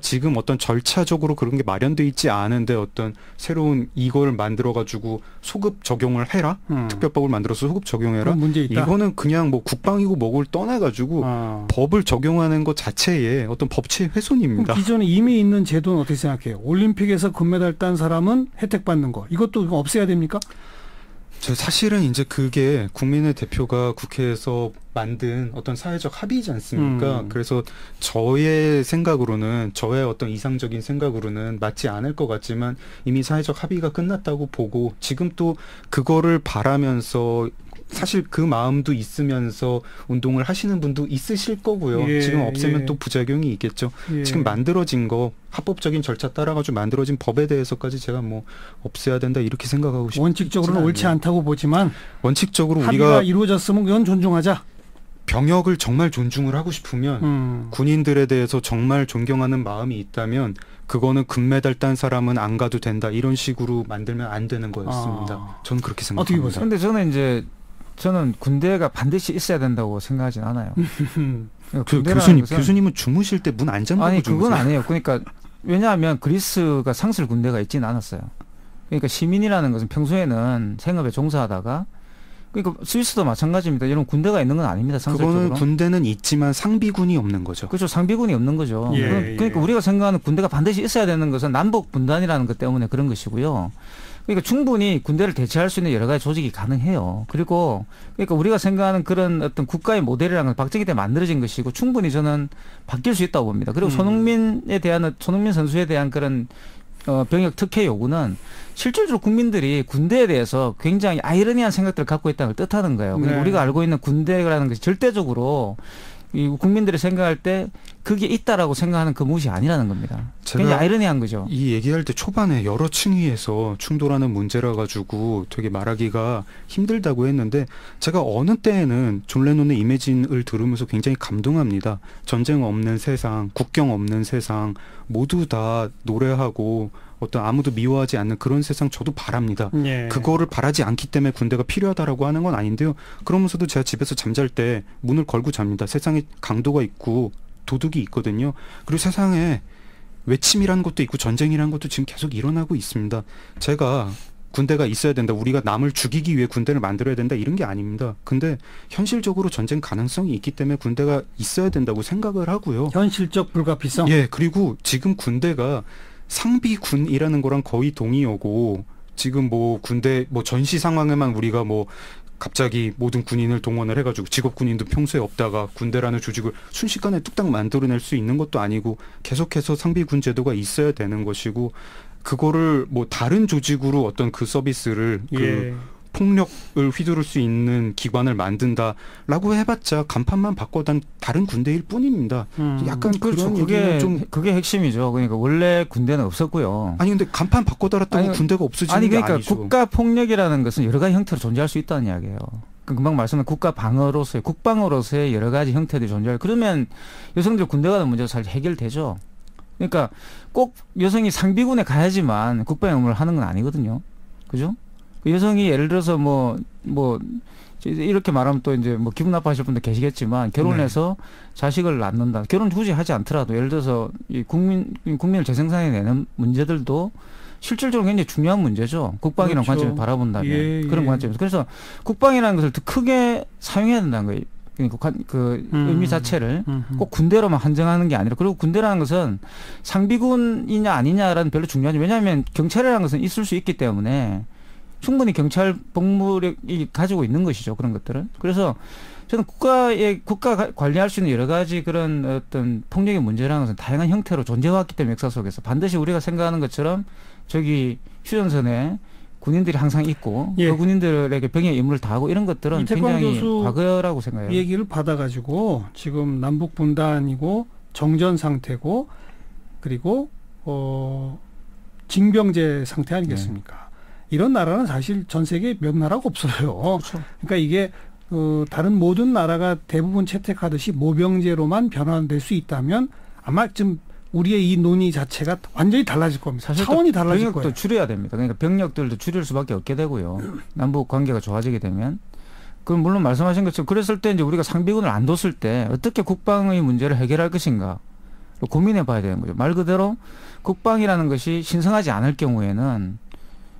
S13: 지금 어떤 절차적으로 그런 게 마련돼 있지 않은데 어떤 새로운 이걸 만들어가지고 소급 적용을 해라. 특별법을 만들어서 소급 적용해라.
S2: 문제 있다.
S13: 이거는 그냥 뭐 국방이고 뭐고를 떠나가지고 법을 적용하는 것 자체에 어떤 법치의 훼손입니다.
S2: 기존에 이미 있는 제도는 어떻게 생각해요? 올림픽에서 금메달 딴 사람은 혜택 받는 거. 이것도 없애야 됩니까?
S13: 사실은 이제 그게 국민의 대표가 국회에서 만든 어떤 사회적 합의이지 않습니까? 그래서 저의 생각으로는 저의 어떤 이상적인 생각으로는 맞지 않을 것 같지만 이미 사회적 합의가 끝났다고 보고 지금 또 그거를 바라면서 사실 그 마음도 있으면서 운동을 하시는 분도 있으실 거고요. 지금 없애면 또 부작용이 있겠죠. 지금 만들어진 거 합법적인 절차 따라가지고 만들어진 법에 대해서까지 제가 뭐 없애야 된다 이렇게 생각하고 싶습니다.
S2: 원칙적으로는 옳지 않다고 보지만
S13: 원칙적으로
S2: 합의가
S13: 우리가
S2: 이루어졌으면 그건 존중하자.
S13: 병역을 정말 존중을 하고 싶으면 군인들에 대해서 정말 존경하는 마음이 있다면 그거는 금메달 딴 사람은 안 가도 된다 이런 식으로 만들면 안 되는 거였습니다. 저는 그렇게 생각합니다.
S2: 어떻게 보세요?
S14: 그런데 저는 군대가 반드시 있어야 된다고 생각하진 않아요.
S13: 교수님은 주무실 때 문 안 잠그고
S14: 아니
S13: 주무세요?
S14: 그건 아니에요. 그러니까 왜냐하면 그리스가 상설 군대가 있지는 않았어요. 그러니까 시민이라는 것은 평소에는 생업에 종사하다가 그러니까 스위스도 마찬가지입니다. 이런 군대가 있는 건 아닙니다. 상설적으로.
S13: 그거는 군대는 있지만 상비군이 없는 거죠.
S14: 그렇죠. 상비군이 없는 거죠. 그러니까 우리가 생각하는 군대가 반드시 있어야 되는 것은 남북 분단이라는 것 때문에 그런 것이고요. 그러니까 충분히 군대를 대체할 수 있는 여러 가지 조직이 가능해요. 그리고 그러니까 우리가 생각하는 그런 어떤 국가의 모델이라는 건 박정희 때 만들어진 것이고 충분히 저는 바뀔 수 있다고 봅니다. 그리고 손흥민 선수에 대한 그런 병역 특혜 요구는 실질적으로 국민들이 군대에 대해서 굉장히 아이러니한 생각들을 갖고 있다는 걸 뜻하는 거예요. 그러니까 우리가 알고 있는 군대라는 것이 절대적으로 이 국민들이 생각할 때 그게 있다라고 생각하는 그 무엇이 아니라는 겁니다. 굉장히 아이러니한 거죠.
S13: 이 얘기할 때 초반에 여러 층위에서 충돌하는 문제라 가지고 되게 말하기가 힘들다고 했는데 제가 어느 때에는 존 레논의 이매진을 들으면서 굉장히 감동합니다. 전쟁 없는 세상, 국경 없는 세상 모두 다 노래하고 어떤 아무도 미워하지 않는 그런 세상 저도 바랍니다. 그거를 바라지 않기 때문에 군대가 필요하다라고 하는 건 아닌데요. 그러면서도 제가 집에서 잠잘 때 문을 걸고 잡니다. 세상에 강도가 있고 도둑이 있거든요. 그리고 세상에 외침이라는 것도 있고 전쟁이라는 것도 지금 계속 일어나고 있습니다. 제가 군대가 있어야 된다. 우리가 남을 죽이기 위해 군대를 만들어야 된다. 이런 게 아닙니다. 근데 현실적으로 전쟁 가능성이 있기 때문에 군대가 있어야 된다고 생각을 하고요.
S2: 현실적 불가피성?
S13: 예. 그리고 지금 군대가 상비군이라는 거랑 거의 동의어고 지금 뭐 군대 뭐 전시 상황에만 우리가 뭐 갑자기 모든 군인을 동원을 해가지고 직업 군인도 평소에 없다가 군대라는 조직을 순식간에 뚝딱 만들어낼 수 있는 것도 아니고 계속해서 상비군 제도가 있어야 되는 것이고 그거를 뭐 다른 조직으로 어떤 그 서비스를 폭력을 휘두를 수 있는 기관을 만든다라고 해봤자 간판만 바꿔단 다른 군대일 뿐입니다. 약간
S14: 그렇죠.
S13: 그런 얘기는 좀
S14: 그게 핵심이죠. 그러니까 원래 군대는 없었고요.
S13: 아니 근데 간판 바꿔달았다고 군대가 없어지는 게
S14: 그러니까
S13: 아니죠.
S14: 국가 폭력이라는 것은 여러 가지 형태로 존재할 수 있다는 이야기예요. 금방 말씀한 국가 방어로서의 국방으로서의 여러 가지 형태들이 존재해요. 그러면 여성들 군대 가는 문제가 사실 해결되죠. 그러니까 꼭 여성이 상비군에 가야지만 국방의 업무를 하는 건 아니거든요. 그죠? 여성이 예를 들어서 뭐 이렇게 말하면 또 이제 뭐 기분 나빠하실 분도 계시겠지만 결혼해서 자식을 낳는다. 결혼 굳이 하지 않더라도 예를 들어서 이 국민을 재생산해내는 문제들도 실질적으로 굉장히 중요한 문제죠. 국방이라는 관점을 바라본다면 그런 관점에서. 그래서 국방이라는 것을 더 크게 사용해야 된다는 거예요. 그러니까 그 의미 자체를 꼭 군대로만 한정하는 게 아니라 그리고 군대라는 것은 상비군이냐 아니냐라는 별로 중요하지. 왜냐하면 경찰이라는 것은 있을 수 있기 때문에 충분히 경찰 복무력이 가지고 있는 것이죠. 그런 것들은. 그래서 저는 국가가 관리할 수 있는 여러 가지 그런 어떤 폭력의 문제라는 것은 다양한 형태로 존재해왔기 때문에 역사 속에서 반드시 우리가 생각하는 것처럼 저기 휴전선에 군인들이 항상 있고 그 군인들에게 병의 임무를 다하고 이런 것들은 굉장히 과거라고 생각해요.
S2: 얘기를 받아가지고 지금 남북 분단이고 정전 상태고 그리고 징병제 상태 아니겠습니까? 이런 나라는 사실 전 세계에 몇 나라가 없어요.
S14: 그렇죠.
S2: 그러니까 이게 다른 모든 나라가 대부분 채택하듯이 모병제로만 변환될 수 있다면 아마 좀 우리의 이 논의 자체가 완전히 달라질 겁니다. 차원이 달라질 거예요.
S14: 병력도 줄여야 됩니다. 그러니까 병력들도 줄일 수밖에 없게 되고요. 남북 관계가 좋아지게 되면. 그럼 물론 말씀하신 것처럼 그랬을 때 이제 우리가 상비군을 안 뒀을 때 어떻게 국방의 문제를 해결할 것인가 고민해 봐야 되는 거죠. 말 그대로 국방이라는 것이 신성하지 않을 경우에는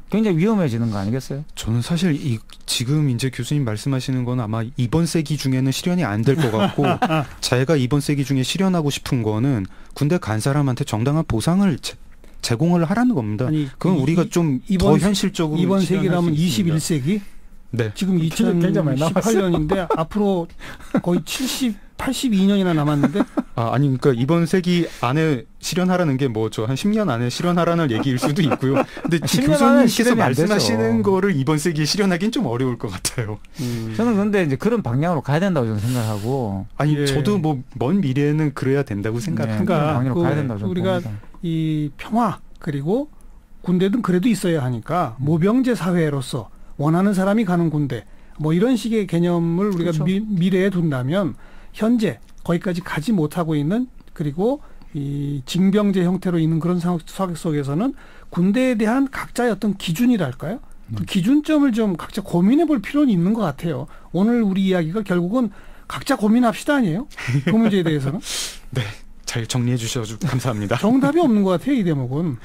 S14: 굉장히 위험해지는 거 아니겠어요?
S13: 저는 사실 지금 이제 교수님 말씀하시는 건 아마 이번 세기 중에는 실현이 안 될 것 같고 제가 이번 세기 중에 실현하고 싶은 거는 군대 간 사람한테 정당한 보상을 제공을 하라는 겁니다. 아니, 그건 우리가 좀 더 현실적으로
S2: 이번 세기라면 21세기?
S13: 네.
S2: 지금 2018년인데 앞으로 거의 82년이나 남았는데
S13: 아니 그러니까 이번 세기 안에 실현하라는 게 뭐 저 한 10년 안에 실현하라는 얘기일 수도 있고요. 근데 교수님께서 말씀하시는 거를 이번 세기에 실현하기는 좀 어려울 것 같아요.
S14: 저는 근데 이제 그런 방향으로 가야 된다고 저는 생각하고
S13: 아니 저도 뭐 먼 미래에는 그래야 된다고 생각합니다.
S14: 가야 된다고
S2: 우리가 봅니다. 이 평화 그리고 군대든 그래도 있어야 하니까 모병제 사회로서 원하는 사람이 가는 군대 뭐 이런 식의 개념을 우리가 그렇죠. 미래에 둔다면 현재 거기까지 가지 못하고 있는 그리고 이 징병제 형태로 있는 그런 상황 속에서는 군대에 대한 각자의 어떤 기준이랄까요? 그 기준점을 좀 각자 고민해 볼 필요는 있는 것 같아요. 오늘 우리 이야기가 결국은 각자 고민합시다 아니에요? 그 문제에 대해서는.
S13: 네. 잘 정리해 주셔서 감사합니다.
S2: 정답이 없는 것 같아요. 이 대목은.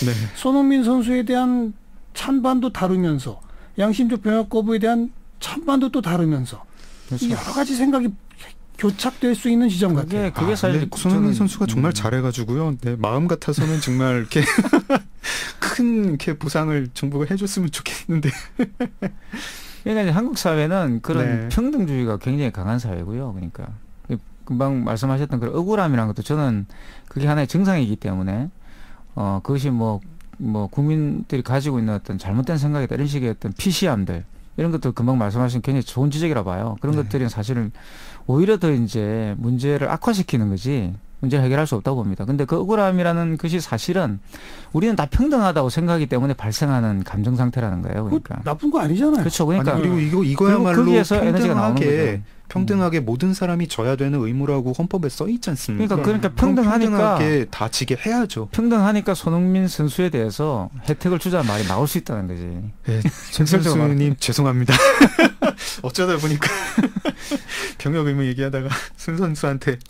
S13: 네.
S2: 손흥민 선수에 대한 찬반도 다루면서 양심적 병역 거부에 대한 찬반도 또 다루면서
S14: 그렇죠.
S2: 여러 가지 생각이 교착될 수 있는 지점 같아요.
S14: 그게 사실
S13: 손흥민 선수가 정말 잘해가지고요. 네, 마음 같아서는 정말 이렇게 큰 이렇게 보상을 정부가 해줬으면 좋겠는데.
S14: 그러니까 한국 사회는 그런
S13: 네.
S14: 평등주의가 굉장히 강한 사회고요. 그러니까 금방 말씀하셨던 그런 억울함이라는 것도 저는 그게 하나의 증상이기 때문에 그것이 뭐 국민들이 가지고 있는 어떤 잘못된 생각이다 이런 식의 어떤 피시함들 이런 것도 금방 말씀하신 굉장히 좋은 지적이라 봐요. 그런 것들이 사실은 오히려 더 이제 문제를 악화시키는 거지 문제를 해결할 수 없다고 봅니다. 근데 그 억울함이라는 것이 사실은 우리는 다 평등하다고 생각하기 때문에 발생하는 감정 상태라는 거예요. 그러니까
S2: 나쁜 거 아니잖아요.
S14: 그렇죠. 그러니까
S13: 아니, 그리고 이거야말로
S14: 거기에서 에너지가 나오는 거죠.
S13: 평등하게 모든 사람이 져야 되는 의무라고 헌법에 써 있지 않습니까?
S14: 그러니까 평등하니까
S13: 평등하게 다 지게 해야죠.
S14: 평등하니까 손흥민 선수에 대해서 혜택을 주자는 말이 나올 수 있다는 거지.
S13: 네, 손 선수님 죄송합니다. 어쩌다 보니까 병역 의무 얘기하다가 손 선수한테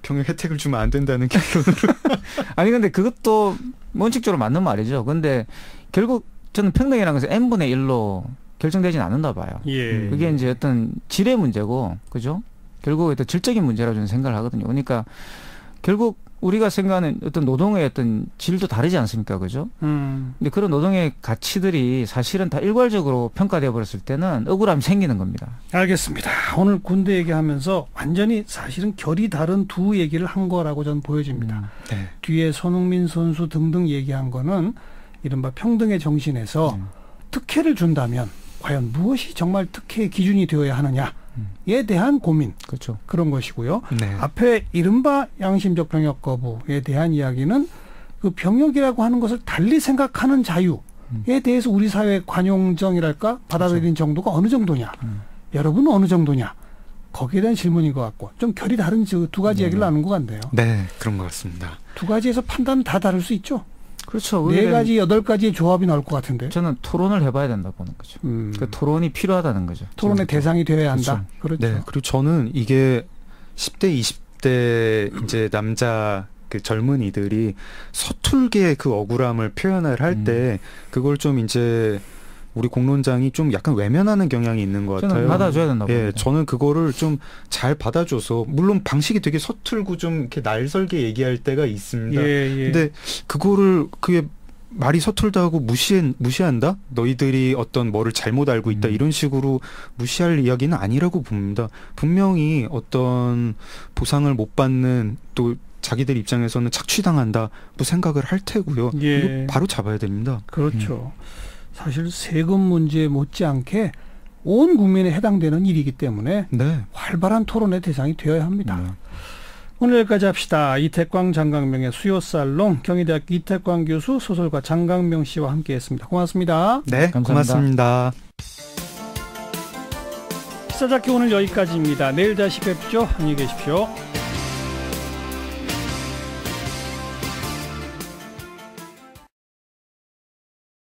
S13: 병역 혜택을 주면 안 된다는 결론으로.
S14: 아니 근데 그것도 원칙적으로 맞는 말이죠. 근데 결국 저는 평등이라는 것은 n분의 1로 결정되진 않는다 봐요.
S2: 예.
S14: 그게 이제 어떤 질의 문제고, 그죠? 결국 어떤 질적인 문제라고 저는 생각을 하거든요. 그러니까 결국 우리가 생각하는 어떤 노동의 어떤 질도 다르지 않습니까? 그죠? 근데 그런 노동의 가치들이 사실은 다 일괄적으로 평가되어 버렸을 때는 억울함이 생기는 겁니다.
S2: 알겠습니다. 오늘 군대 얘기하면서 완전히 사실은 결이 다른 두 얘기를 한 거라고 저는 보여집니다.
S13: 네.
S2: 뒤에 손흥민 선수 등등 얘기한 거는 이른바 평등의 정신에서 특혜를 준다면 과연 무엇이 정말 특혜의 기준이 되어야 하느냐에 대한 고민.
S14: 그렇죠.
S2: 그런 것이고요.
S13: 네.
S2: 앞에 이른바 양심적 병역 거부에 대한 이야기는 그 병역이라고 하는 것을 달리 생각하는 자유에 대해서 우리 사회의 관용정이랄까 받아들이는 정도가 어느 정도냐. 여러분은 어느 정도냐. 거기에 대한 질문인 것 같고 좀 결이 다른 두 가지 얘기를 나눈 것 같네요.
S13: 네, 그런 것 같습니다.
S2: 두 가지에서 판단은 다 다를 수 있죠.
S14: 그렇죠.
S2: 4가지, 8가지의 조합이 나올 것 같은데.
S14: 저는 토론을 해봐야 된다 보는 거죠. 그 토론이 필요하다는 거죠.
S2: 토론의 대상이 되어야 한다. 그렇죠.
S13: 네, 그리고 저는 이게 10대, 20대 이제 남자 그 젊은이들이 서툴게 그 억울함을 표현을 할 때 그걸 좀 이제 우리 공론장이 좀 약간 외면하는 경향이 있는 것 같아요.
S14: 저는 받아줘야 된다고
S13: 예,
S14: 봅니다.
S13: 저는 그거를 좀 잘 받아줘서 물론 방식이 되게 서툴고 좀 이렇게 날설게 얘기할 때가 있습니다.
S2: 예.
S13: 근데 그거를 그게 말이 서툴다고 무시한다? 너희들이 어떤 뭐를 잘못 알고 있다 이런 식으로 무시할 이야기는 아니라고 봅니다. 분명히 어떤 보상을 못 받는 또 자기들 입장에서는 착취당한다 뭐 생각을 할 테고요.
S2: 예.
S13: 이거 바로 잡아야 됩니다.
S2: 그렇죠. 사실 세금 문제 못지않게 온 국민에 해당되는 일이기 때문에
S13: 네.
S2: 활발한 토론의 대상이 되어야 합니다. 오늘 여기까지 합시다. 이태광 장강명의 수요살롱 경희대학교 이태광 교수 소설가 장강명 씨와 함께했습니다. 고맙습니다.
S13: 네, 고맙습니다.
S2: 시사잡기 오늘 여기까지입니다. 내일 다시 뵙죠. 안녕히 계십시오.